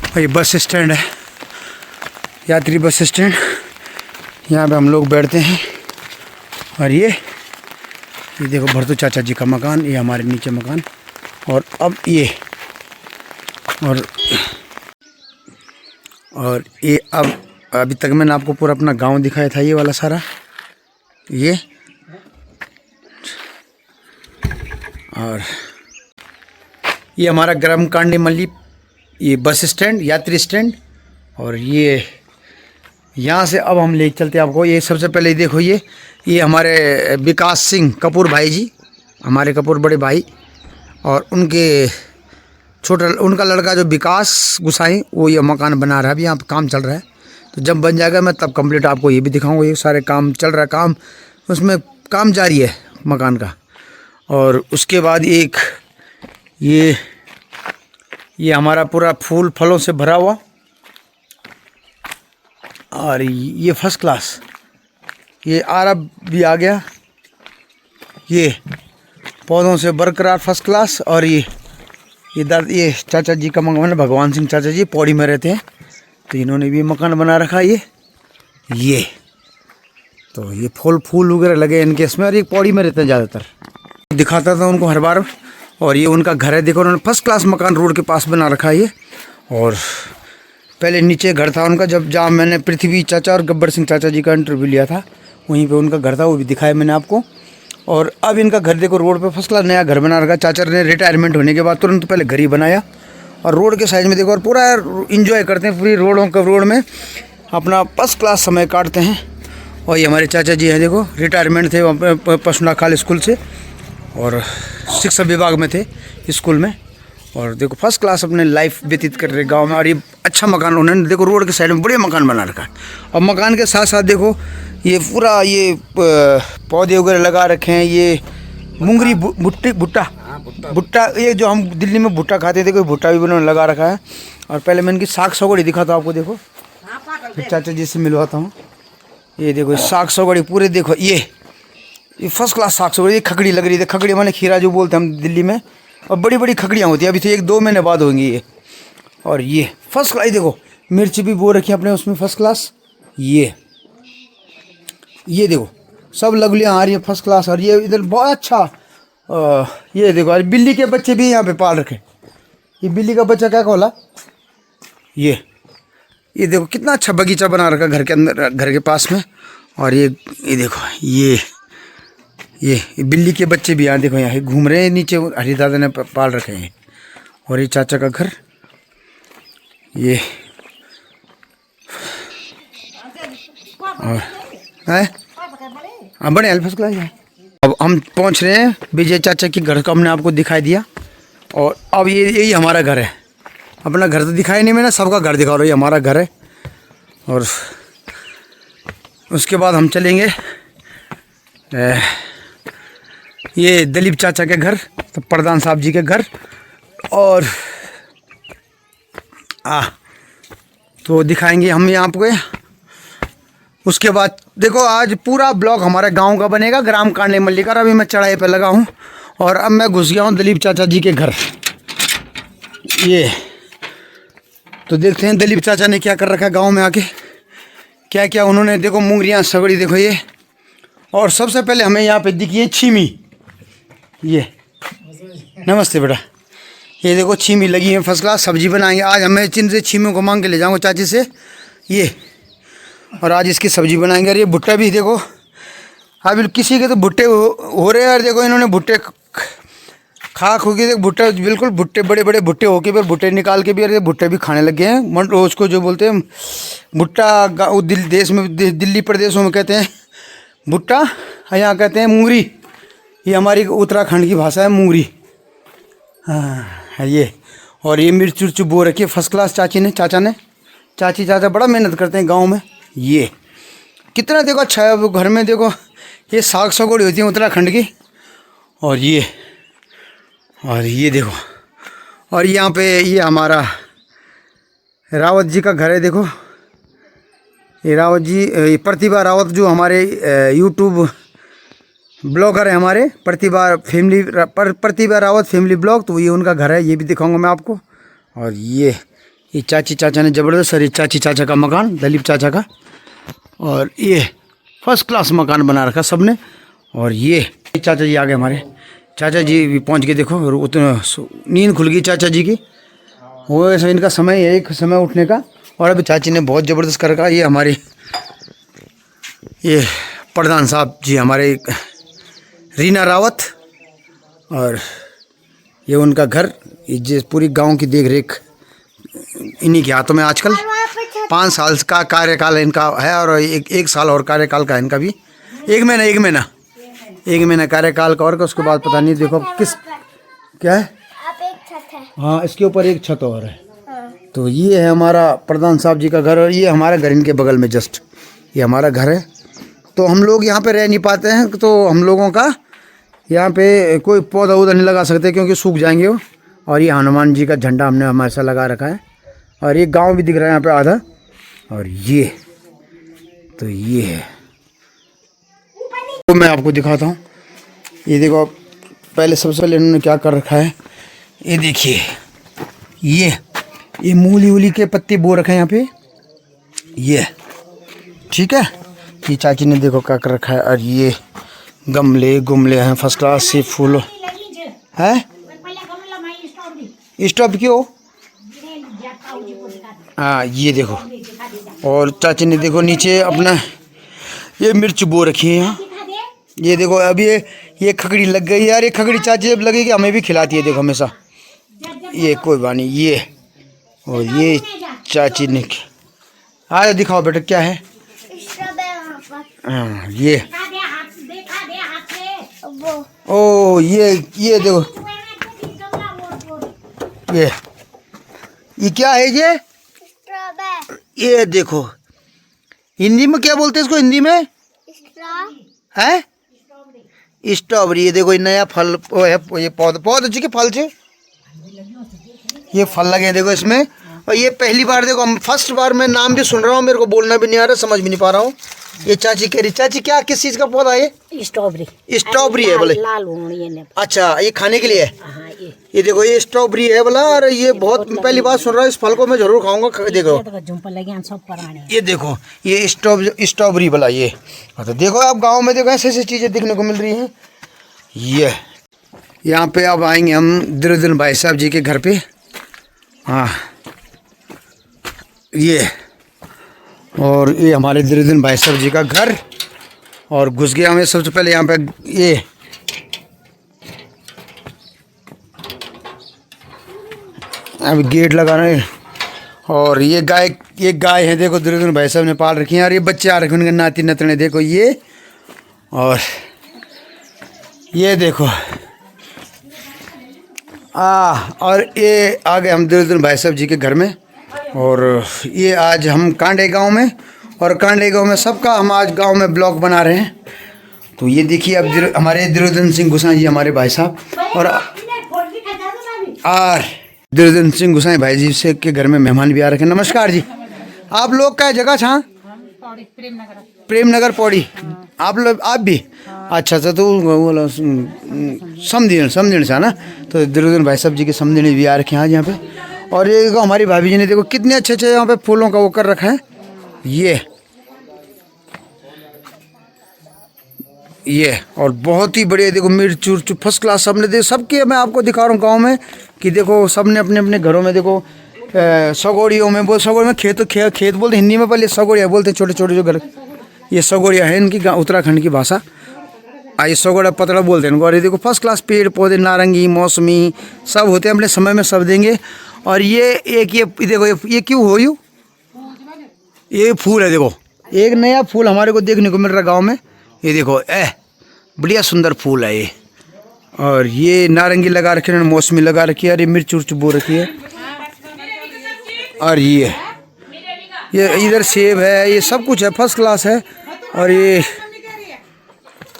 और ये बस स्टैंड है, यात्री बस स्टैंड, यहाँ पे हम लोग बैठते हैं। और ये देखो भरतू चाचा जी का मकान, ये हमारे नीचे मकान। और अब ये और ये अब अभी तक मैंने आपको पूरा अपना गांव दिखाया था, ये वाला सारा ये। और ये हमारा ग्राम कांडी मल्ली, ये बस स्टैंड, यात्री स्टैंड। और ये यहाँ से अब हम ले चलते हैं आपको। ये सबसे पहले देखो, ये हमारे विकास सिंह कपूर भाई जी, हमारे कपूर बड़े भाई, और उनका लड़का जो विकास गुसाई, वो ये मकान बना रहा है। अभी यहाँ पे काम चल रहा है, तो जब बन जाएगा मैं तब कंप्लीट आपको ये भी दिखाऊंगा। ये सारे काम चल रहा है, काम उसमें काम जारी है मकान का। और उसके बाद एक ये हमारा पूरा फूल फलों से भरा हुआ। और ये फर्स्ट क्लास, ये आरब भी आ गया, ये पौधों से बरकरार फर्स्ट क्लास। और ये चाचा जी का मकान है, भगवान सिंह चाचा जी पौड़ी में रहते हैं, तो इन्होंने भी मकान बना रखा है। ये तो ये फूल वगैरह लगे इनके इसमें। और ये पौड़ी में रहते हैं ज़्यादातर, दिखाता था उनको हर बार। और ये उनका घर है, देखो उन्होंने फर्स्ट क्लास मकान रोड के पास बना रखा है ये। और पहले नीचे घर था उनका, जहाँ मैंने पृथ्वी चाचा और गब्बर सिंह चाचा जी का इंटरव्यू लिया था, वहीं पे उनका घर था, वो भी दिखाया मैंने आपको। और अब इनका घर देखो रोड पे फर्स्ट क्लास नया घर बना रखा। चाचा ने रिटायरमेंट होने के बाद तुरंत पहले घर ही बनाया, और रोड के साइड में देखो, और पूरा इंजॉय करते हैं पूरी रोड में अपना फर्स्ट क्लास समय काटते हैं। और ये हमारे चाचा जी हैं, देखो रिटायरमेंट थे वहाँ पे पशुना खाल स्कूल से, और शिक्षा विभाग में थे स्कूल में। और देखो फर्स्ट क्लास अपने लाइफ व्यतीत कर रहे गांव में। और ये अच्छा मकान उन्होंने देखो रोड के साइड में बढ़िया मकान बना रखा है। और मकान के साथ साथ देखो ये पूरा ये पौधे वगैरह लगा रखे हैं। ये मुंगरी भुट्टा, ये जो हम दिल्ली में भुट्टा खाते हैं, देखो भुट्टा भी उन्होंने लगा रखा है। और पहले मैं इनकी साग सौगड़ी दिखाता हूँ आपको, देखो चाचा जी से मिलवाता हूँ। ये देखो साग सौगड़ी पूरे, देखो ये फर्स्ट क्लास साग सौगड़ी। ये खकड़ी लग रही थी, खकड़ी माने खीरा जो बोलते हैं हम दिल्ली में। और बड़ी बड़ी खकड़ियाँ होती हैं, अभी तो 1-2 महीने बाद होंगी ये। और ये फर्स्ट क्लास, देखो मिर्च भी बो रखी है अपने उसमें फर्स्ट क्लास। ये देखो सब लगलियाँ आ रही है फर्स्ट क्लास। और ये इधर बहुत अच्छा, ये देखो अरे बिल्ली के बच्चे भी यहाँ पे पाल रखे। ये बिल्ली का बच्चा क्या कहला, ये देखो कितना अच्छा बगीचा बना रखा घर के अंदर, घर के पास में। और ये देखो ये बिल्ली के बच्चे भी यहाँ देखो यहाँ घूम रहे हैं नीचे, हरी दादा ने पाल रखे हैं। और ये चाचा का घर, ये है बड़े फर्स्ट क्लास है। अब हम पहुँच रहे हैं विजय चाचा के घर को, हमने आपको दिखाई दिया। और अब यही हमारा घर है। अपना घर तो दिखाई नहीं, मैंने सबका घर दिखा रहा हूँ, ये हमारा घर है। और उसके बाद हम चलेंगे ये दिलीप चाचा के घर, तो प्रधान साहब जी के घर। और तो दिखाएंगे हम यहाँ पे। उसके बाद देखो आज पूरा ब्लॉग हमारे गांव का बनेगा, ग्राम कांडी मल्ली का। अभी मैं चढ़ाई पे लगा हूँ और अब मैं घुस गया हूँ दिलीप चाचा जी के घर। ये तो देखते हैं दिलीप चाचा ने क्या कर रखा है गांव में आके, क्या क्या उन्होंने, देखो मूंगरियाँ सगड़ी देखो ये। और सबसे पहले हमें यहाँ पे दिखी है छीमी। ये नमस्ते बेटा, ये देखो छीमी लगी है फर्स्ट क्लास, सब्जी बनाएंगे आज। हमें चिन से छीमियों को मांग के ले जाऊँगा चाची से ये, और आज इसकी सब्जी बनाएंगे। और ये भुट्टा भी देखो अभी किसी के तो भुट्टे हो रहे हैं यार। देखो इन्होंने भुट्टे खा खू के, भुट्टे बिल्कुल भुट्टे बड़े बड़े भुट्टे होके फिर भुट्टे निकाल के भी यार भुट्टे भी खाने लग गए हैं। उसको जो बोलते हैं भुट्टा, देश में दिल्ली प्रदेशों में कहते हैं भुट्टा, यहाँ कहते हैं मूंगरी। ये हमारी उत्तराखंड की भाषा है मूंगरी। हाँ ये, और ये मिर्च उर्च बो रखी है फर्स्ट क्लास चाची चाचा बड़ा मेहनत करते हैं गाँव में। ये कितना देखो अच्छा है। वो घर में देखो ये साग सगोड़ी होती है उत्तराखंड की। और ये देखो, और यहाँ पे ये हमारा रावत जी का घर है। देखो ये रावत जी, प्रतिभा रावत जो हमारे यूट्यूब ब्लॉगर है, हमारे प्रतिभा रावत फैमिली ब्लॉग, तो ये उनका घर है। ये भी दिखाऊंगा मैं आपको। और ये चाची चाचा ने ज़बरदस्त, सर ये चाची चाचा का मकान, दलीप चाचा का। और ये फर्स्ट क्लास मकान बना रखा सबने। और ये चाचा जी आ गए हमारे। चाचा जी भी पहुंच गए। देखो उतना नींद खुल गई चाचा जी की। वो ऐसा इनका समय है, एक समय उठने का। और अभी चाची ने बहुत ज़बरदस्त कर रखा। ये हमारे ये प्रधान साहब जी हमारे रीना रावत, और ये उनका घर। ये पूरी गांव की देख रेख इन्हीं के हाथों में आजकल। 5 साल का कार्यकाल इनका है, और एक साल और कार्यकाल का इनका भी। एक महीना कार्यकाल का, और उसके बाद पता नहीं। देखो किस क्या है, आप एक छत है। हाँ इसके ऊपर एक छत और है। तो ये है हमारा प्रधान साहब जी का घर। और ये हमारा घर इनके बगल में जस्ट ये हमारा घर है। तो हम लोग यहाँ पे रह नहीं पाते हैं, तो हम लोगों का यहाँ पे कोई पौधा उधर नहीं लगा सकते क्योंकि सूख जाएंगे वो। और ये हनुमान जी का झंडा हमने हमेशा लगा रखा है। और ये गांव भी दिख रहा है यहाँ पे आधा। और ये तो ये है, तो मैं आपको दिखाता हूँ। ये देखो पहले सबसे पहले इन्होंने क्या कर रखा है, ये देखिए ये मूली वूली के पत्ते बो रखे हैं यहाँ पे। ये ठीक है, ये चाची ने देखो क्या कर रखा है। और ये गमले हैं फर्स्ट क्लास से, फूल है। स्टॉप क्यों? हाँ ये देखो। और चाची ने देखो नीचे अपना ये मिर्च बो रखी है यहाँ। ये देखो अभी ये खकड़ी लग गई यार। ये खकड़ी चाची जब लगेगी हमें भी खिलाती है देखो हमेशा। ये कोई बात नहीं। ये और ये चाची ने आ दिखाओ बेटा क्या है। हाँ ये ओ ये देखो ये क्या है ये देखो हिंदी में क्या बोलते हैं इसको, हिंदी में है स्ट्रॉबेरी। ये देखो ये नया फल है, ये पौधा जी के फल से ये फल लगे हैं देखो इसमें। और ये पहली बार देखो, फर्स्ट बार मैं नाम भी सुन रहा हूँ, मेरे को बोलना भी नहीं आ रहा, समझ भी नहीं पा रहा हूँ। ये चाची कह रही, चाची क्या किस चीज़ का पौधा है? स्ट्रॉबेरी है बोले। अच्छा ये खाने के लिए है। ये देखो ये स्ट्रॉबेरी है बोला। और ये बहुत पहली बार सुन रहा हूँ, इस फल को मैं जरूर खाऊंगा। देखो ये देखो ये स्ट्रॉबेरी बोला ये। तो देखो आप गाँव में देखो ऐसी ऐसी चीज़ें देखने को मिल रही हैं। ये यहाँ पे अब आएंगे हम दिरुद्दीन भाई साहब जी के घर पे। हाँ ये, और ये हमारे दिरुद्दीन भाई साहब जी का घर। और घुस गया हमें सबसे पहले यहाँ पे ये अब गेट लगा रहे हैं। और ये गाय है देखो दिरुद्दीन भाई साहब ने पाल रखी है। और ये बच्चे आ रखे उनके नाती नतने देखो ये। और ये देखो और ये आ गए हम दिरुद्दीन भाई साहब जी के घर में। और ये आज हम कांडे गांव में, और कांडे गांव में सबका हम आज गांव में ब्लॉग बना रहे हैं। तो ये देखिए अब हमारे दिरुद्दीन सिंह गुसाई जी हमारे भाई साहब, और दिरुद्दीन सिंह गुसाई भाई जी से के घर में मेहमान भी आ रखे। नमस्कार जी, आप लोग का जगह छा? प्रेमनगर पौड़ी। आप लोग आप भी? अच्छा अच्छा, तो बोलो समझिन से ना। तो दिरुद्दीन भाई साहब जी के समझिन भी आ रखे हैं आज यहाँ पे। और ये देखो हमारी भाभी जी ने देखो कितने अच्छे अच्छे यहाँ पे फूलों का वो कर रखा है। ये और बहुत ही बढ़िया देखो मिर्च उर्च फर्स्ट क्लास सबने देखो। सबके मैं आपको दिखा रहा हूँ गाँव में कि देखो सबने अपने अपने घरों में देखो सगोड़ियों में सगोड़ी में खेत बोलते हिंदी में, पहले सगोड़िया बोलते छोटे छोटे जो घर। ये सगोड़िया है इनकी उत्तराखंड की भाषा। आई सगोड़ा पतड़ा बोलते हैं इनको। और ये देखो फर्स्ट क्लास पेड़ पौधे, नारंगी, मौसमी सब होते हैं, अपने समय में सब देंगे। और ये एक ये देखो ये क्यों हो यू, ये फूल है देखो, एक नया फूल हमारे को देखने को मिल रहा गांव में। ये देखो बढ़िया सुंदर फूल है ये। और ये नारंगी लगा रखी है, मौसमी लगा रखी है, और ये मिर्च उर्च बो रखी है। और ये इधर सेब है, ये सब कुछ है, फर्स्ट क्लास है। और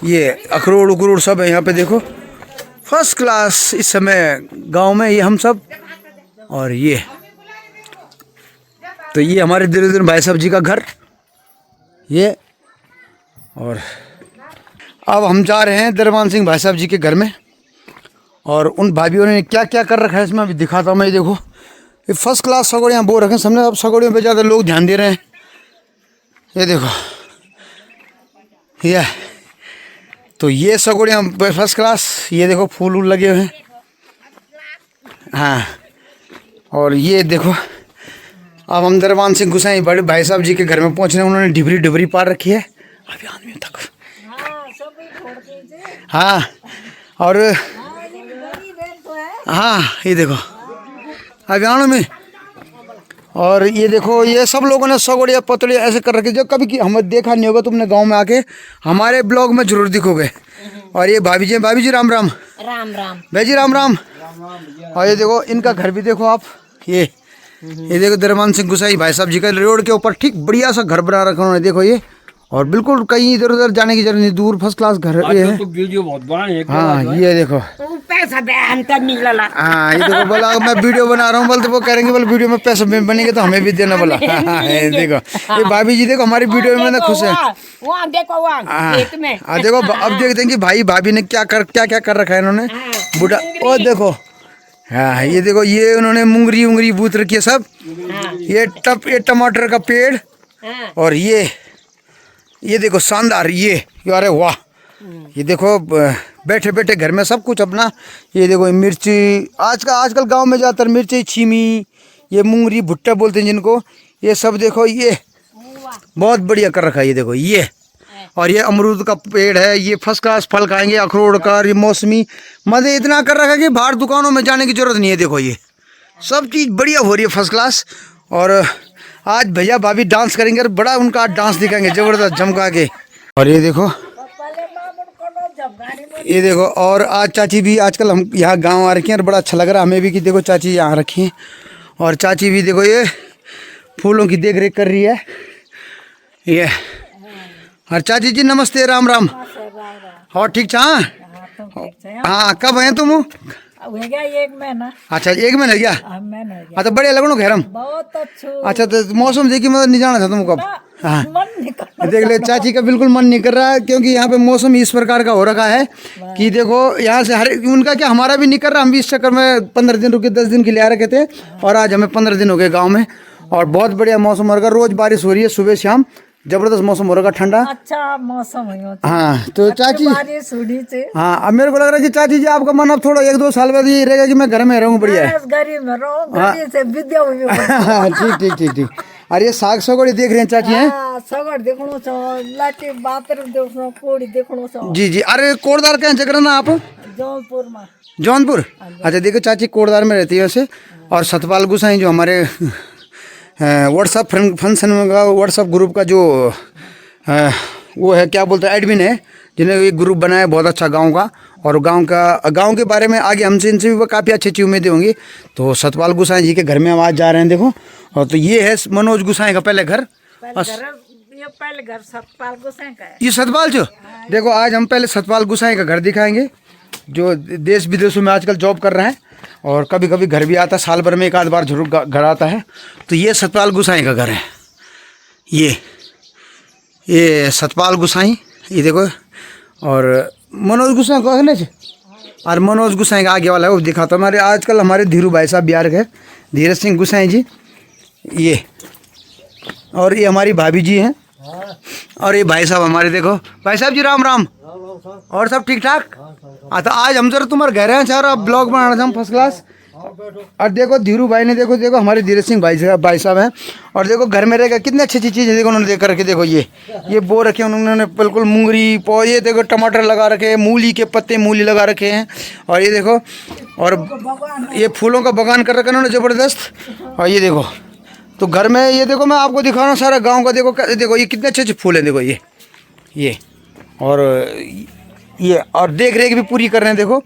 ये अखरोट उखरोट सब है यहाँ पे देखो, फर्स्ट क्लास इस समय गांव में ये हम सब। और ये तो ये हमारे दिरुद्दीन भाई साहब जी का घर ये। और अब हम जा रहे हैं दरबान सिंह भाई साहब जी के घर में। और उन भाभीयों ने क्या क्या कर रखा है इसमें अभी दिखाता हूँ मैं। ये देखो ये फर्स्ट क्लास सगोड़ियाँ बो रखे हैं सबने। अब सगोड़ियों पे ज़्यादा लोग ध्यान दे रहे हैं। ये देखो ये तो ये सगोड़ियाँ फर्स्ट क्लास। ये देखो फूल वूल लगे हुए हैं। हाँ और ये देखो अब हम दरबान सिंह गुसाई बड़े भाई साहब जी के घर में पहुँच रहे हैं। उन्होंने ढिबरी ढिबरी पार रखी है अभी आदमी तक। हाँ और हाँ ये देखो अभियानों में। और ये देखो ये सब लोगों ने सगोड़िया पतड़िया ऐसे कर रखे जो कभी हमें देखा नहीं होगा। तुमने गांव में आके हमारे ब्लॉग में जरूर दिखोगे। और ये भाभी जी राम राम। राम राम भाई जी राम राम। और ये देखो इनका घर भी देखो आप। ये देखो दरबान सिंह गुसाई भाई साहब जी का रोड के ऊपर ठीक बढ़िया सा घर बना रखा उन्होंने देखो ये। और बिल्कुल कहीं इधर उधर जाने की जरूरत नहीं, दूर फर्स्ट क्लास घर ये है। तो वीडियो बहुत बड़ा है। हाँ ये देखो पैसा दे अंतर निकला। हाँ ये देखो बोला मैं वीडियो बना रहा हूँ बोलते वो करेंगे बोले वीडियो में पैसे बनेंगे तो हमें भी देना बोला। हाँ ये देखो ये भाभी जी देखो हमारी वीडियो में ना खुश है। वहाँ देखो वहाँ खेत में। हाँ देखो अब देखते हैं कि भाई भाभी ने क्या कर रखा है इन्होंने बूढ़ा। और देखो हाँ ये देखो ये उन्होंने मुंगरी उंगरी बूत रखी है सब। ये टमाटर का पेड़। और ये देखो शानदार ये अरे वाह। ये देखो बैठे बैठे घर में सब कुछ अपना। ये देखो मिर्ची आजकल गांव में ज़्यादातर मिर्ची छीमी ये मुंगरी भुट्टा बोलते हैं जिनको, ये सब देखो ये बहुत बढ़िया कर रखा है। ये देखो ये और ये अमरूद का पेड़ है, ये फर्स्ट क्लास फल खाएंगे अखरोट का। ये मौसमी मजे इतना कर रखा है कि बाहर दुकानों में जाने की जरूरत नहीं है। देखो ये सब चीज़ बढ़िया हो रही है फर्स्ट क्लास। और आज भैया भाभी डांस करेंगे और बड़ा उनका आज डांस दिखाएंगे ज़बरदस्त झमका के। और ये देखो और आज चाची भी आजकल हम यहाँ गांव आ रखे हैं और बड़ा अच्छा लग रहा है हमें भी कि देखो चाची यहाँ रखी हैं। और चाची भी देखो ये फूलों की देख रेख कर रही है ये। और चाची जी नमस्ते राम राम। और ठीक छा? हाँ कब हैं तुम? एक महीना। अच्छा 1 महीना गया। हाँ तो बढ़िया लगनो घेरम बहुत अच्छा। अच्छा तो मौसम देखी मतलब नहीं जाना था तुम कब? हाँ देख ले चाची का बिल्कुल मन नहीं कर रहा है क्योंकि यहाँ पे मौसम इस प्रकार का हो रखा है कि देखो यहाँ से हर उनका क्या हमारा भी नहीं कर रहा। हम भी इस चक्कर में 15 दिन रुके 10 दिन के लिए आ रखे थे और आज हमें 15 दिन हो गए गाँव में। और बहुत बढ़िया मौसम हो रहा है, रोज बारिश हो रही है सुबह शाम, जबरदस्त मौसम हो रहा है ठंडा। अच्छा मौसम है। हाँ तो चाची बारिश हुई थी। हाँ अब मेरे को लग रहा है कि चाची जी आपका मन अब थोड़ा 1-2 साल बाद ये रहेगा कि मैं घर में रहूँ बढ़िया है। गरीब में रहो, गरीब से विद्या हुई। हाँ ठीक। अरे साग सगोड़ी देख रहे हैं चाची हैं? सगड़ देखनो छो, लाठी बातर देखनो, कोड़ी देखनो छो। जी अरे कोड़दार कहाँ जगह ना आप? जौनपुर में। जौनपुर अच्छा देखो चाची कोड़दार में रहती है वैसे। और सतपाल गुसाई जो हमारे व्हाट्सअप फंक्शन का व्हाट्सअप ग्रुप का जो वो है क्या बोलते हैं एडमिन है जिन्हें एक ग्रुप बनाया बहुत अच्छा गांव का। और गांव के बारे में आगे हमसे इनसे भी काफ़ी अच्छी उम्मीदें होंगी। तो सतपाल गुसाई जी के घर में हम आज जा रहे हैं देखो। और तो ये है मनोज गुसाई का पहले घर। ये पहले घर सतपाल गुसाई का है। ये सतपाल जो देखो आज हम पहले सतपाल गुसाई का घर दिखाएंगे जो देश विदेशों में आजकल जॉब कर रहे हैं और कभी कभी घर भी आता है, साल भर में 1 आध बार जरूर घर आता है। तो ये सतपाल गुसाई का घर है। ये सतपाल गुसाई ये देखो। और मनोज गुसाई को अगले से और मनोज गुसाई का आगे वाला है वो दिखाता हूँ। आजकल हमारे धीरू भाई साहब बिहार के धीरज सिंह गुसाई जी ये। और ये हमारी भाभी जी हैं। और ये भाई साहब हमारे देखो भाई साहब जी राम राम। और सब ठीक ठाक? हाँ तो आज हम जरा तुम्हारे घर हैं चार अब ब्लॉग बनाना था हम फर्स्ट क्लास और देखो धीरू भाई ने देखो देखो हमारे धीरज सिंह भाई साहब हैं। और देखो घर में रहेगा कितनी अच्छी अच्छी चीज़ें देखो उन्होंने देख करके देखो ये बो रखे हैं उन्होंने बिल्कुल मूंगरी ये देखो टमाटर लगा रखे हैं, मूली के पत्ते मूली लगा रखे हैं। और ये देखो और ये फूलों का बगान कर रखा है उन्होंने ज़बरदस्त। और ये देखो तो घर में ये देखो मैं आपको दिखा रहा हूँ सारा गाँव का देखो ये कितने अच्छे अच्छे फूल हैं देखो ये और देख रेख भी पूरी कर रहे हैं। देखो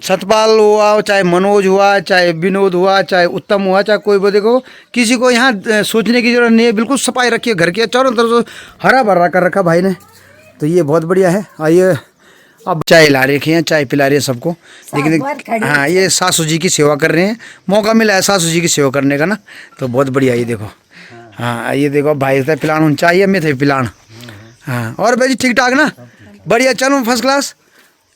सतपाल हुआ चाहे मनोज हुआ चाहे विनोद हुआ चाहे उत्तम हुआ चाहे कोई वो देखो किसी को यहाँ सोचने की जरूरत नहीं है। बिल्कुल सफाई रखी है घर की चारों तरफ से हरा भरा कर रखा भाई ने। तो ये बहुत बढ़िया है। आइए अब चाय ला रखी हैं चाय पिला रही है सबको। लेकिन हाँ ये सासू जी की सेवा कर रहे हैं। मौका मिला है सासू जी की सेवा करने का ना तो बहुत बढ़िया। ये देखो हाँ ये देखो भाई से पिलान चाहिए मैं थे पिलान। हाँ और भाई जी ठीक ठाक ना बढ़िया चलो फर्स्ट क्लास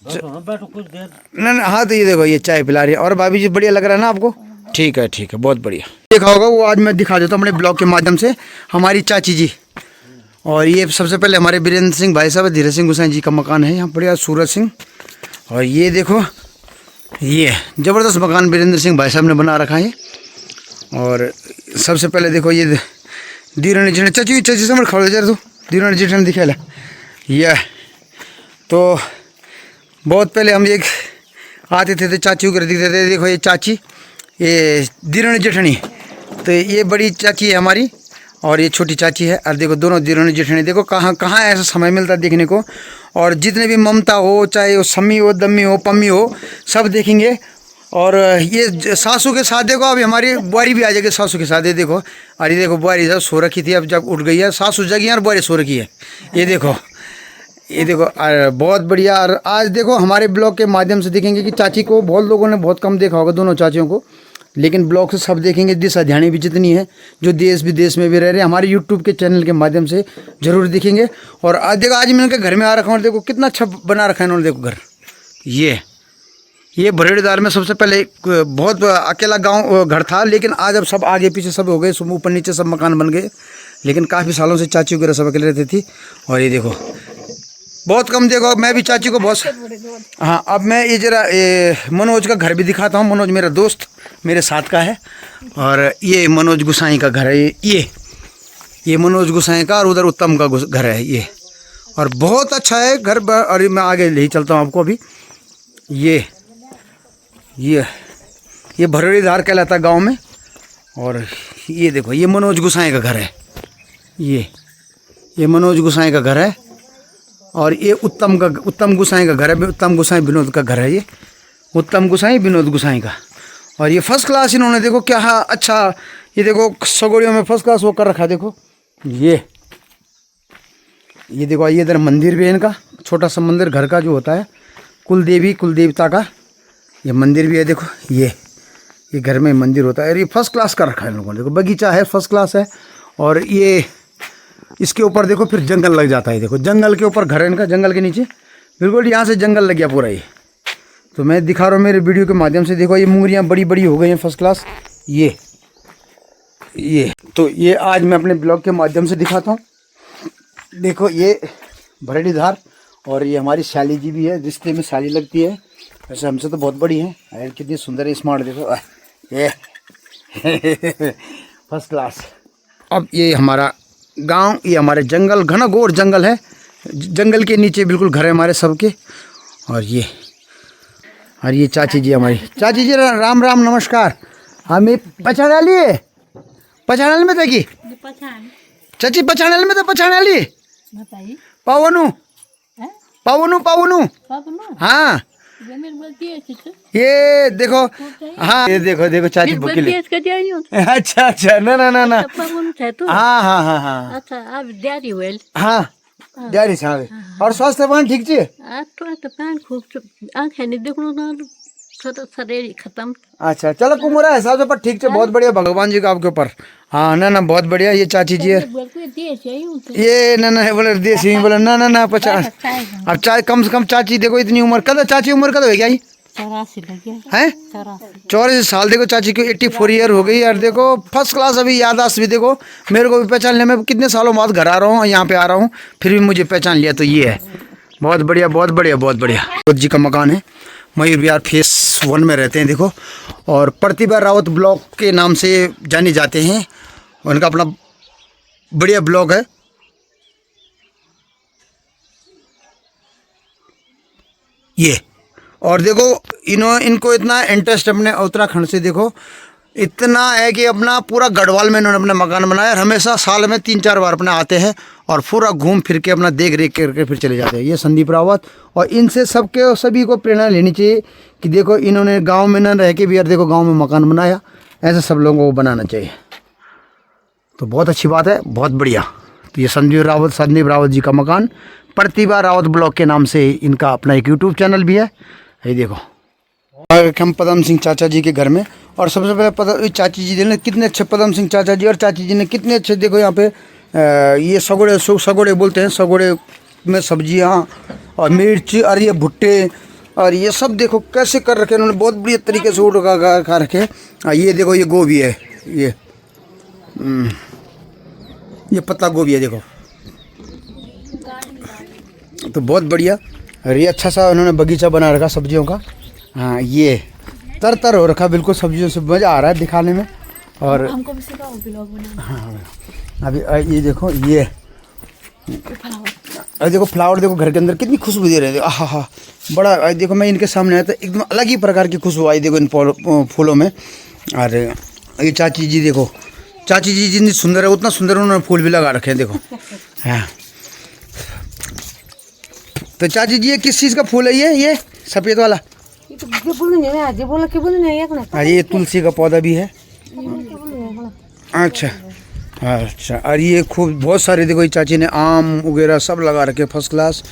ना हाँ। तो ये देखो ये चाय पिला रही है और भाभी जी बढ़िया लग रहा है ना आपको? ठीक है बहुत बढ़िया। देखा होगा वो आज मैं दिखा देता हूँ अपने ब्लॉग के माध्यम से हमारी चाची जी। और ये सबसे पहले हमारे वीरेंद्र सिंह भाई साहब धीरज सिंह गोसाई जी का मकान है यहाँ बढ़िया सूरज सिंह। और ये देखो ये ज़बरदस्त मकान वीरेंद्र सिंह भाई साहब ने बना रखा है। और सबसे पहले देखो ये धीरण जी चाची से खड़े जा तो धीरण जी ने दिखा ये तो बहुत पहले हम एक आते थे तो चाची को दिखते थे। देखो ये चाची ये धीरण जेठनी तो ये बड़ी चाची है हमारी और ये छोटी चाची है। और देखो दोनों धीरण जेठनी देखो कहाँ कहाँ ऐसा समय मिलता है देखने को। और जितने भी ममता हो चाहे वो सम्मी हो दम्मी हो पम्मी हो सब देखेंगे। और ये सासू के साथ देखो अभी हमारी बुआरी भी आ जाएगी सासू के साथ। ये देखो अरे देखो बुआरी जब सो रखी थी अब जब उठ गई है सासू जगी है और बुआरी सो रखी है। ये देखो बहुत बढ़िया। और आज देखो हमारे ब्लॉग के माध्यम से देखेंगे कि चाची को बहुत लोगों ने बहुत कम देखा होगा दोनों चाचियों को। लेकिन ब्लॉग से सब देखेंगे दिशा ध्यानी भी जितनी है जो देश विदेश में भी रह रहे हैं हमारे यूट्यूब के चैनल के माध्यम से ज़रूर दिखेंगे। और आज देखो आज मैं उनके घर में आ रखा हूँ देखो कितना अच्छा बना रखा है इन्होंने। देखो घर ये भरेड़ीदार में सबसे पहले बहुत अकेला गांव घर था लेकिन आज अब सब आगे पीछे सब हो गए ऊपर नीचे सब मकान बन गए। लेकिन काफ़ी सालों से चाची वगैरह सब अकेले रहती थी। और ये देखो बहुत कम देखो मैं भी चाची को बहुत हाँ। अब मैं ये जरा मनोज का घर भी दिखाता हूँ। मनोज मेरा दोस्त मेरे साथ का है। और ये मनोज गोसाई का घर है ये मनोज गोसाई का और उधर उत्तम का घर है ये। और बहुत अच्छा है घर। और मैं आगे ले चलता हूँ आपको अभी। ये भरेड़ीधार कहलाता है गांव में। और ये देखो ये मनोज गोसाई का घर है ये मनोज गोसाई का घर है। और ये उत्तम गोसाई का घर है। उत्तम गोसाई विनोद का घर है ये उत्तम गोसाई विनोद गोसाई का। और ये फर्स्ट क्लास इन्होंने देखो क्या अच्छा ये देखो सगोड़ियों में फर्स्ट क्लास वो कर रखा। देखो ये देखो ये इधर मंदिर भी है इनका छोटा सा मंदिर घर का जो होता है कुलदेवता का ये मंदिर भी है। देखो ये घर में मंदिर होता है। और ये फर्स्ट क्लास का रखा है इन लोगों ने। देखो बगीचा है फर्स्ट क्लास है। और ये इसके ऊपर देखो फिर जंगल लग जाता है। देखो जंगल के ऊपर घर है इनका जंगल के नीचे बिल्कुल यहाँ से जंगल लग गया पूरा। ये तो मैं दिखा रहा हूँ मेरे वीडियो के माध्यम से। देखो ये मूंगरियाँ बड़ी बड़ी हो गई हैं फर्स्ट क्लास। ये तो ये आज मैं अपने ब्लॉग के माध्यम से दिखाता हूँ। देखो ये भरेड़ीधार और ये हमारी शाली जी भी है रिश्ते में शाली लगती है। वैसे हमसे तो बहुत बड़ी है। अरे कितनी सुंदर है स्मार्ट देखो ये फर्स्ट क्लास। अब ये हमारा गांव ये हमारे जंगल घना घोर जंगल है। जंगल के नीचे बिल्कुल घर है हमारे सबके। और ये चाची जी हमारी चाची जी राम राम नमस्कार। हमें पछाड़ा लिए पछाड़ल में तकी चाची पछाड़ल में तो पछाड़ा लिए पावनू हाँ ये देखो हाँ ये देखो चाची बुकिली अच्छा ना हाँ अच्छा अब डेरी होइल हाँ डेरी छावे। और स्वास्थ्य पान ठीक छे तो पान खूब आंखें नहीं देखनो ना छोटा शरीर खत्म। अच्छा चलो कुमारा हिसाब से पर ठीक है बहुत बढ़िया भगवान जी का आपके ऊपर। हाँ ना बहुत बढ़िया। ये चाची जी है ये ना बोले देसी बोले ना 50 अब चाय कम से कम चाची देखो इतनी उम्र कद चाची उम्र कद हो गया 84 है 84 साल। देखो चाची को 84 ईयर हो गई। और देखो फर्स्ट क्लास अभी याददाश्त भी देखो मेरे को भी पहचानने में कितने सालों बाद घर आ रहा हूँ यहाँ पे आ रहा हूँ फिर भी मुझे पहचान लिया। तो ये है बहुत बढ़िया जी का मकान है मयूर विहार फेस 1 में रहते हैं देखो। और प्रतिभा रावत ब्लॉक के नाम से जाने जाते हैं। उनका अपना बढ़िया ब्लॉग है। ये और देखो इनको इतना इंटरेस्ट अपने उत्तराखंड से देखो इतना है कि अपना पूरा गढ़वाल में इन्होंने अपना मकान बनाया और हमेशा साल में 3-4 बार अपने आते हैं और पूरा घूम फिर के अपना देख रेख करके फिर चले जाते हैं। ये संदीप रावत, और इनसे सभी को प्रेरणा लेनी चाहिए कि देखो इन्होंने गांव में न रह के भी यार देखो गांव में मकान बनाया, ऐसे सब लोगों को बनाना चाहिए। तो बहुत अच्छी बात है, बहुत बढ़िया। तो ये संदीप रावत जी का मकान, प्रतिभा रावत ब्लॉग के नाम से इनका अपना एक यूट्यूब चैनल भी है। ये देखो हम पदम सिंह चाचा जी के घर में, और सबसे पहले चाची जी ने कितने अच्छे, पदम सिंह चाचा जी और चाची जी ने कितने अच्छे, देखो यहाँ पे ये सगोड़े बोलते हैं, सगोड़े में सब्जियाँ और मिर्च और ये भुट्टे और ये सब देखो कैसे कर रखे उन्होंने, बहुत बढ़िया तरीके से उड़ खा रखे। ये देखो ये गोभी है, ये पत्ता गोभी है देखो, तो बहुत बढ़िया। और ये अच्छा सा उन्होंने बगीचा बना रखा सब्जियों का। हाँ ये तर हो रखा बिल्कुल, सब्जियों से मज़ा आ रहा है दिखाने में। और हमको भी सिखाओ ब्लॉग बनाना। हाँ अभी ये देखो ये देखो फ्लावर, देखो घर के अंदर कितनी खुशबू दे रहे थे। हाँ बड़ा देखो, मैं इनके सामने आया था एकदम अलग ही प्रकार की खुशबू आई देखो इन फूलों में। और ये चाची जी देखो, चाची जी जितनी सुंदर है उतना सुंदर उन्होंने फूल भी लगा रखे हैं देखो। हाँ तो चाची जी ये किस चीज़ का फूल है? ये सफ़ेद वाला? हाँ ये तुलसी का पौधा भी है। अच्छा अच्छा। और ये खूब बहुत सारे देखो, ये चाची ने आम वगैरह सब लगा रखे फर्स्ट क्लास।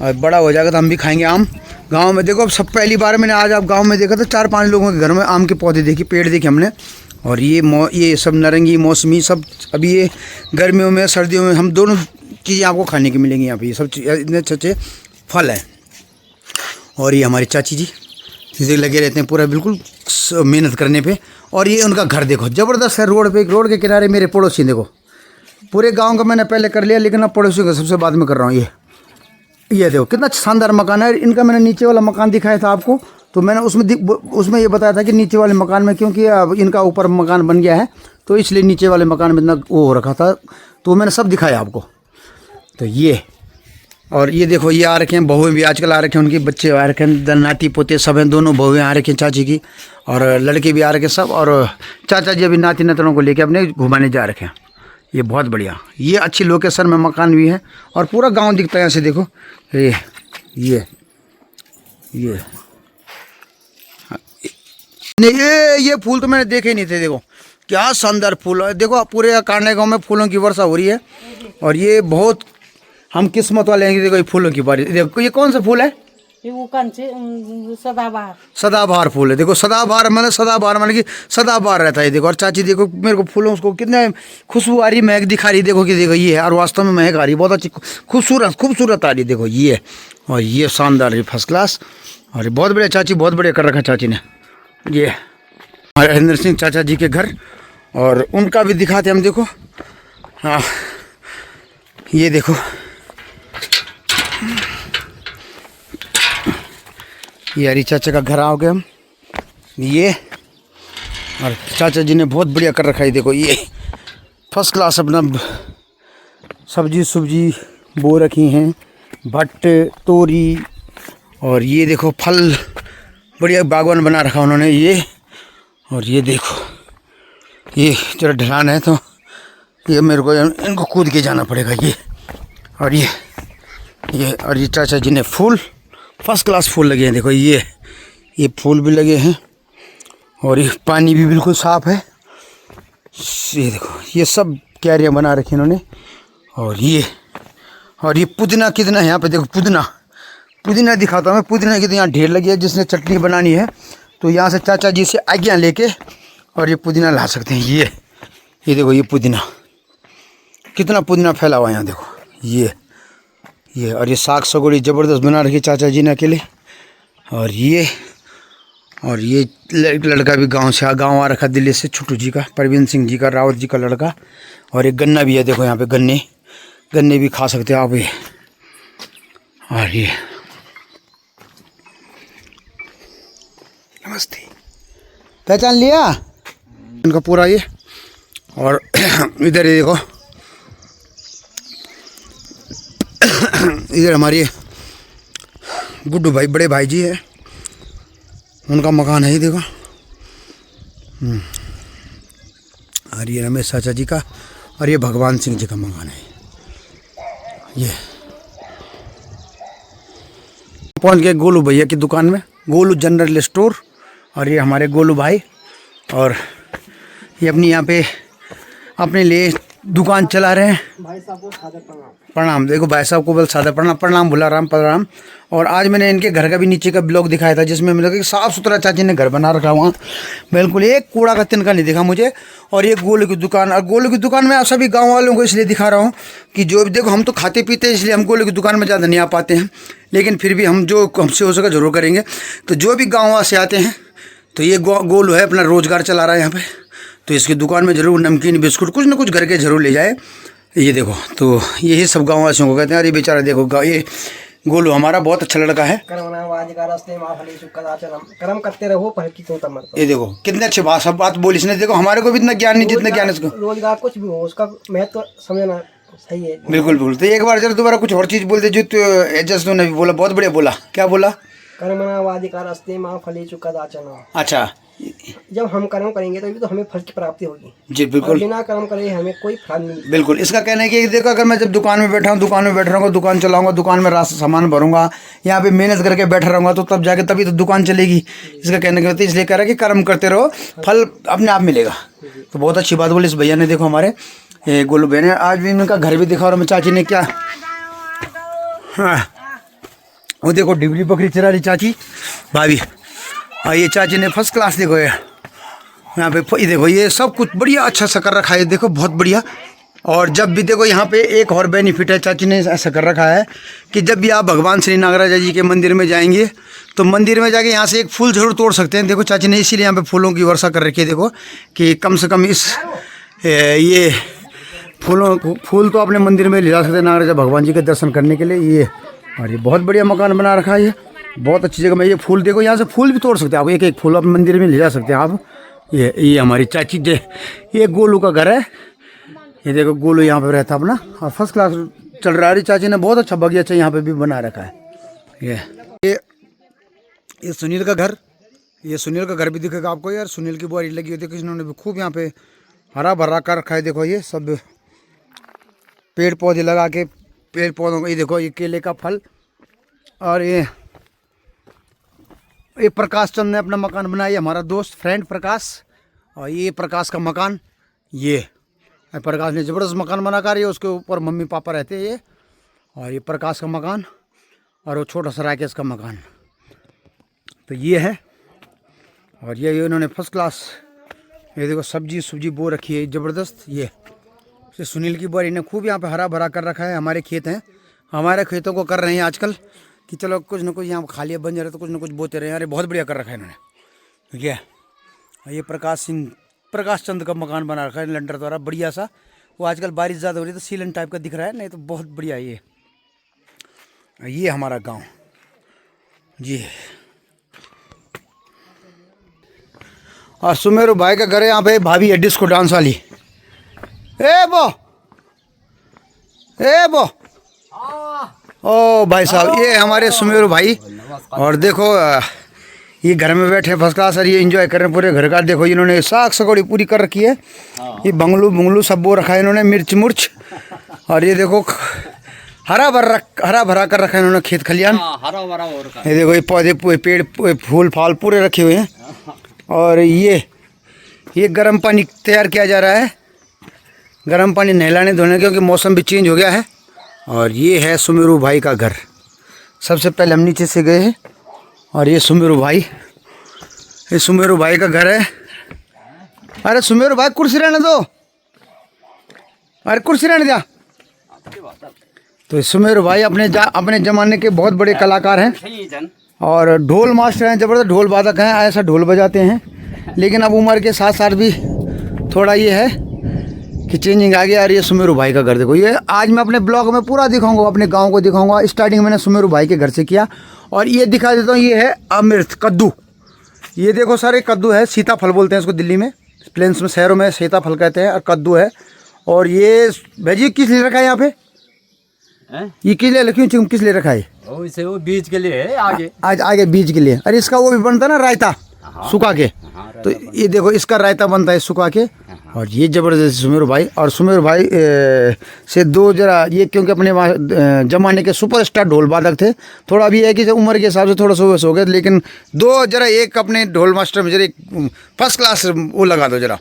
और बड़ा हो जाएगा तो हम भी खाएंगे आम। गांव में देखो अब सब पहली बार मैंने आज आप गांव में देखा तो 4-5 लोगों के घर में आम के पौधे देखे, पेड़ देखे हमने। और ये सब नारंगी मौसमी सब, अभी ये गर्मियों में सर्दियों में हम दोनों चीज़ें आपको खाने की मिलेंगी यहाँ पे। ये सब इतने अच्छे फल हैं। और ये हमारी चाची जी चीज़ें लगे रहते हैं पूरा बिल्कुल मेहनत करने पे। और ये उनका घर देखो ज़बरदस्त है, रोड पे, रोड के किनारे मेरे पड़ोसी देखो। पूरे गांव का मैंने पहले कर लिया, लेकिन अब पड़ोसी का सबसे बाद में कर रहा हूँ। ये देखो कितना शानदार मकान है इनका। मैंने नीचे वाला मकान दिखाया था आपको, तो मैंने उसमें ये बताया था कि नीचे वाले मकान में, क्योंकि अब इनका ऊपर मकान बन गया है तो इसलिए नीचे वाले मकान में इतना वो हो रखा था, तो मैंने सब दिखाया आपको। तो ये और ये देखो ये आ रखे हैं बहुएं भी आजकल आ रखे हैं, उनके बच्चे आ रखे हैं, नाती पोते सब हैं, दोनों बहुएं आ रखे हैं चाची की, और लड़के भी आ रखे हैं सब। और चाचा जी अभी नाती नतनों को लेके अपने घुमाने जा रखे हैं। ये बहुत बढ़िया, ये अच्छी लोकेशन में मकान भी है और पूरा गांव दिखता है यहाँ से देखो। ये फूल तो मैंने देखे ही नहीं थे, देखो क्या शानदार फूल है। देखो पूरे कांडे गाँव में फूलों की वर्षा हो रही है और ये बहुत हम किस्मत वाले हैं। देखो ये फूलों की बारिश, देखो ये कौन सा फूल है? ये सदाबहार फूल है। देखो सदाबहार मतलब कि सदाबहार रहता है। देखो और चाची देखो मेरे को फूलों उसको कितने खुशबू आ रही, महक दिखा रही, देखो कि देखो ये है, और वास्तव में महक आ रही, बहुत अच्छी खूबसूरत आ रही। देखो ये, और ये शानदार है, फर्स्ट क्लास। और ये बहुत बढ़िया चाची, बहुत बढ़िया कर रखा चाची ने। ये हरिंदर सिंह चाचा जी के घर, और उनका भी दिखाते हम। देखो हाँ ये देखो ये हरी चाचा का घर आओ गए हम। ये और चाचा जी ने बहुत बढ़िया कर रखा है। देखो ये फर्स्ट क्लास अपना सब्जी बो रखी हैं, भट्ट तोरी, और ये देखो फल बढ़िया बागवान बना रखा उन्होंने। ये और ये देखो ये जरा ढलान है तो ये मेरे को इनको कूद के जाना पड़ेगा। ये और ये चाचा जी ने फूल फर्स्ट क्लास फूल लगे हैं। देखो ये फूल भी लगे हैं, और ये पानी भी बिल्कुल साफ़ है। ये देखो ये सब क्यारियाँ बना रखी इन्होंने। और ये पुदीना कितना है यहाँ पे, देखो पुदीना दिखाता हूँ मैं। पुदीना की तो यहाँ ढेर लगी है, जिसने चटनी बनानी है तो यहाँ से चाचा जी से आज्ञा लेके और ये पुदीना ला सकते हैं। ये देखो ये पुदीना, कितना पुदीना फैला हुआ है यहाँ देखो। ये और ये साग सगोड़ी ज़बरदस्त बना रखी चाचा जी ने अकेले। और ये लड़का भी गांव आ रखा दिल्ली से, छोटू जी का, परवीन सिंह जी का, रावत जी का लड़का। और एक गन्ना भी है देखो यहाँ पे, गन्ने भी खा सकते हो आप ये। और नमस्ते। पहचान लिया इनका पूरा ये। और इधर ये देखो, इधर हमारी गुड्डू भाई बड़े भाई जी है, उनका मकान है ये देखो। और ये रमेश चाचा जी का, और ये भगवान सिंह जी का मकान है। ये पहुंच गए गोलू भैया की दुकान में, गोलू जनरल स्टोर। और ये हमारे गोलू भाई, और ये अपनी यहाँ पे अपने लिए दुकान चला रहे हैं। भाई साहब को सादर प्रणाम। देखो भाई साहब को बल सादर प्रणाम। प्रणाम भुला राम प्रणाम। और आज मैंने इनके घर का भी नीचे का ब्लॉग दिखाया था, जिसमें मतलब साफ़ सुथरा चाची ने घर बना रखा वहाँ, बिल्कुल एक कूड़ा का तिनका नहीं दिखा मुझे। और ये गोलू की दुकान, और गोलू की दुकान में आप सभी गाँव वालों को इसलिए दिखा रहा हूँ कि जो भी देखो, हम तो खाते पीते हैं इसलिए हम गोलू की दुकान में ज़्यादा नहीं आ पाते हैं, लेकिन फिर भी हम जो हमसे हो सका जरूर करेंगे। तो जो भी गाँव से आते हैं, तो ये गोलू है अपना रोज़गार चला रहा है यहाँ पे, तो इसकी दुकान में ज़रूर नमकीन बिस्कुट कुछ ना कुछ घर के ज़रूर ले जाए। ये देखो, तो यही सब गाँव वासियों को कहते हैं। और ये बेचारा देखो, ये गोलू हमारा बहुत अच्छा लड़का है। कर्म करते रहो, फल की चिंता मत करो। ये देखो कितने अच्छे बात बोली इसने। देखो हमारे को भी इतना ज्ञान नहीं जितना ज्ञान इसको। रोजगार कुछ भी हो, उसका महत्व समझना सही है। बिल्कुल बिल्कुल। तो एक बार जरा दोबारा कुछ और चीज़ बोलते जो एडजस्ट ने भी बोला, बहुत बढ़िया बोला। क्या बोला? कर्मणा वाधिकार अस्ते मां फलेषु कदाचन। अच्छा, जब हम कर्म करेंगे तभी तो हमें फल की प्राप्ति होगी। जी बिल्कुल बिना कर्म करे हमें कोई फल नहीं। बिल्कुल। इसका कहना है कि देखो, अगर मैं जब दुकान में बैठा हूँ, दुकान में बैठ रहूँगा, दुकान चलाऊंगा, दुकान में रास्ता सामान भरूंगा, यहाँ पे मेहनत करके बैठा रहूँगा, तो तब जाके तभी तो दुकान चलेगी। इसका कहने का इसलिए कह रहा है कि कर्म करते रहो, फल अपने आप मिलेगा। तो बहुत अच्छी बात बोली इस भैया ने। देखो हमारे गोलू भैया ने आज भी इनका घर भी दिखा। और चाची ने क्या, हाँ वो देखो डिबली बकरी चरा रही चाची भाभी। और ये चाची ने फर्स्ट क्लास देखो यहाँ पे, ये देखो ये सब कुछ बढ़िया अच्छा सा कर रखा है, देखो बहुत बढ़िया। और जब भी देखो यहाँ पे एक और बेनिफिट है, चाची ने ऐसा कर रखा है कि जब भी आप भगवान श्री नागराजा जी के मंदिर में जाएंगे, तो मंदिर में जाके यहाँ से एक फूल जरूर तोड़ सकते हैं। देखो चाची ने इसीलिए यहाँ पे फूलों की वर्षा कर रखी है। देखो कि कम से कम इस ये फूल तो अपने मंदिर में ले जा सकते हैं नागराजा भगवान जी के दर्शन करने के लिए। ये और ये बहुत बढ़िया मकान बना रखा है, ये बहुत अच्छी जगह में। ये फूल देखो, यहाँ से फूल भी तोड़ सकते हैं आप, एक एक फूल अपने मंदिर में ले जा सकते हैं आप। ये हमारी चाची ये गोलू का घर है। ये देखो गोलू यहाँ पे रहता अपना, और फर्स्ट क्लास चल रहा है। चाची ने बहुत अच्छा बगीचा यहाँ पे भी बना रखा है। ये सुनील का घर, ये सुनील का घर भी दिखेगा आपको यार। सुनील की बुआरी लगी हुई, देखो इन्होंने भी खूब यहाँ पे हरा भरा कर रखा है। देखो ये सब पेड़ पौधे लगा के, पेड़ पौधों को, ये देखो ये केले का फल। और ये प्रकाश चंद ने अपना मकान बनाया, हमारा दोस्त फ्रेंड प्रकाश। और ये प्रकाश का मकान, ये प्रकाश ने ज़बरदस्त मकान बना कर, ये उसके ऊपर मम्मी पापा रहते हैं ये। और ये प्रकाश का मकान, और वो छोटा सा राकेश का मकान। तो ये है। और ये इन्होंने फर्स्ट क्लास, ये देखो सब्जी बो रखी है ज़बरदस्त। ये सुनील की बुआरी ने खूब यहाँ पे हरा भरा कर रखा है। हमारे खेत हैं, हमारे खेतों को कर रहे हैं आजकल कि चलो कुछ ना कुछ यहाँ खाली बन जा रहे तो कुछ ना कुछ बोते रहे। अरे बहुत बढ़िया कर रखा है इन्होंने, ठीक है। ये प्रकाश चंद का मकान बना रखा है लंडर द्वारा, बढ़िया सा। वो आजकल बारिश ज़्यादा हो रही है तो सीलन टाइप का दिख रहा है, नहीं तो बहुत बढ़िया है ये हमारा गाँव जी। और सुमेरू भाई का घर है यहाँ पे, भाभी है डिस्को डांस वाली। ए बो ओ भाई साहब, ये हमारे सुमेरू भाई। और देखो ये घर में बैठे फर्स्ट क्लास, और ये एंजॉय कर रहे हैं पूरे घर का। देखो इन्होंने साग सगोड़ी पूरी कर रखी है, ये बंगलू सब बो रखा है इन्होंने, मिर्च। और ये देखो हरा भरा कर रखा है इन्होंने खेत खलियान, हरा भरा हो रखा है। ये देखो ये पौधे पेड़ फूल फाल पूरे रखे हुए हैं। और ये गर्म पानी तैयार किया जा रहा है, गर्म पानी नहलाने धोने, क्योंकि मौसम भी चेंज हो गया है। और ये है सुमेरू भाई का घर। सबसे पहले हम नीचे से गए हैं, और ये सुमेरू भाई का घर है। अरे सुमेरू भाई कुर्सी रहने दो, अरे कुर्सी रहने दिया। तो सुमेरू भाई अपने ज़माने के बहुत बड़े कलाकार हैं, और ढोल मास्टर हैं, ज़बरदस्त ढोल वादक हैं, ऐसा ढोल बजाते हैं। लेकिन अब उम्र के साथ साथ भी थोड़ा ये है कि चेंजिंग आ गया। और ये सुमेरू भाई का घर देखो, ये आज मैं अपने ब्लॉग में पूरा दिखाऊंगा, अपने गांव को दिखाऊंगा। स्टार्टिंग मैंने सुमेरू भाई के घर से किया। और ये दिखा देता हूँ, ये है अमृत कद्दू, ये देखो सर, एक कद्दू है, सीताफल बोलते हैं इसको दिल्ली में, प्लेन्स में, शहरों में सीताफल कहते हैं, और कद्दू है। और ये भाई किस लिए रखा है यहाँ पे? ये किस लिए रखी हूँ, किस लिए रखा है? वैसे वो बीज के लिए है, आगे आज आगे बीज के लिए। अरे इसका वो भी बनता है ना रायता, सुखा के। तो ये देखो इसका रायता बनता है सुखा के। और ये ज़बरदस्त सुमेर भाई, और सुमेर भाई से दो जरा ये, क्योंकि अपने ज़माने के सुपरस्टार ढोल वादक थे। थोड़ा भी है कि उम्र के हिसाब से थोड़ा सा हो गए, लेकिन दो जरा एक अपने ढोल मास्टर में जरा एक फर्स्ट क्लास वो लगा दो जरा,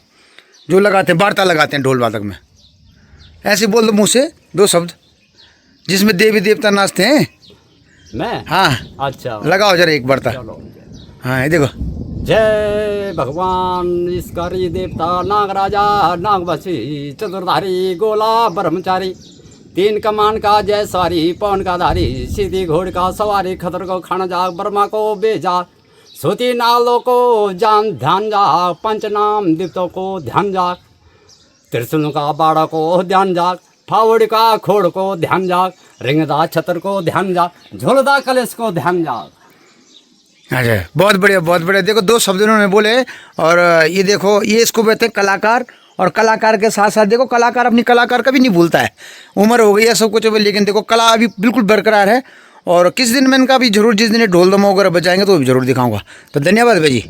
जो लगाते हैं, वार्ता लगाते हैं ढोल वादक में। ऐसे बोल दो मुँह से दो शब्द जिसमें देवी देवता नाचते हैं। मैं हाँ अच्छा लगाओ जरा एक वार्ता। हाँ ये देखो। जय भगवान ईश्वरी देवता नागराजा नागवशी चतुर्धारी गोला ब्रह्मचारी, तीन कमान का जय सवारी पवन का धारी, सीधी घोड़ का सवारी खतर को खाना जाग, ब्रह्मा को बेजाग, श्रुति नालों को जान ध्यान जाग, पंचनाम दीप्तों को ध्यान जाग, त्रिशूल का बाड़ा को ध्यान जाग, फावड़ का खोड़ को ध्यान जाग, रिंगदा छतर को ध्यान जाग, झोलदा कलेश को ध्यान जाग। अच्छा, बहुत बढ़िया बहुत बढ़िया। देखो दो शब्द इन्होंने बोले। और ये देखो, ये इसको कहते हैं कलाकार। और कलाकार के साथ साथ देखो, कलाकार अपनी कलाकार कभी नहीं भूलता है। उम्र हो गई है सब कुछ, लेकिन देखो कला अभी बिल्कुल बरकरार है। और किस दिन मैं इनका भी जरूर, जिस दिन ढोल दमा वगैरह बजाएंगे तो भी जरूर दिखाऊंगा। तो धन्यवाद भाई जी।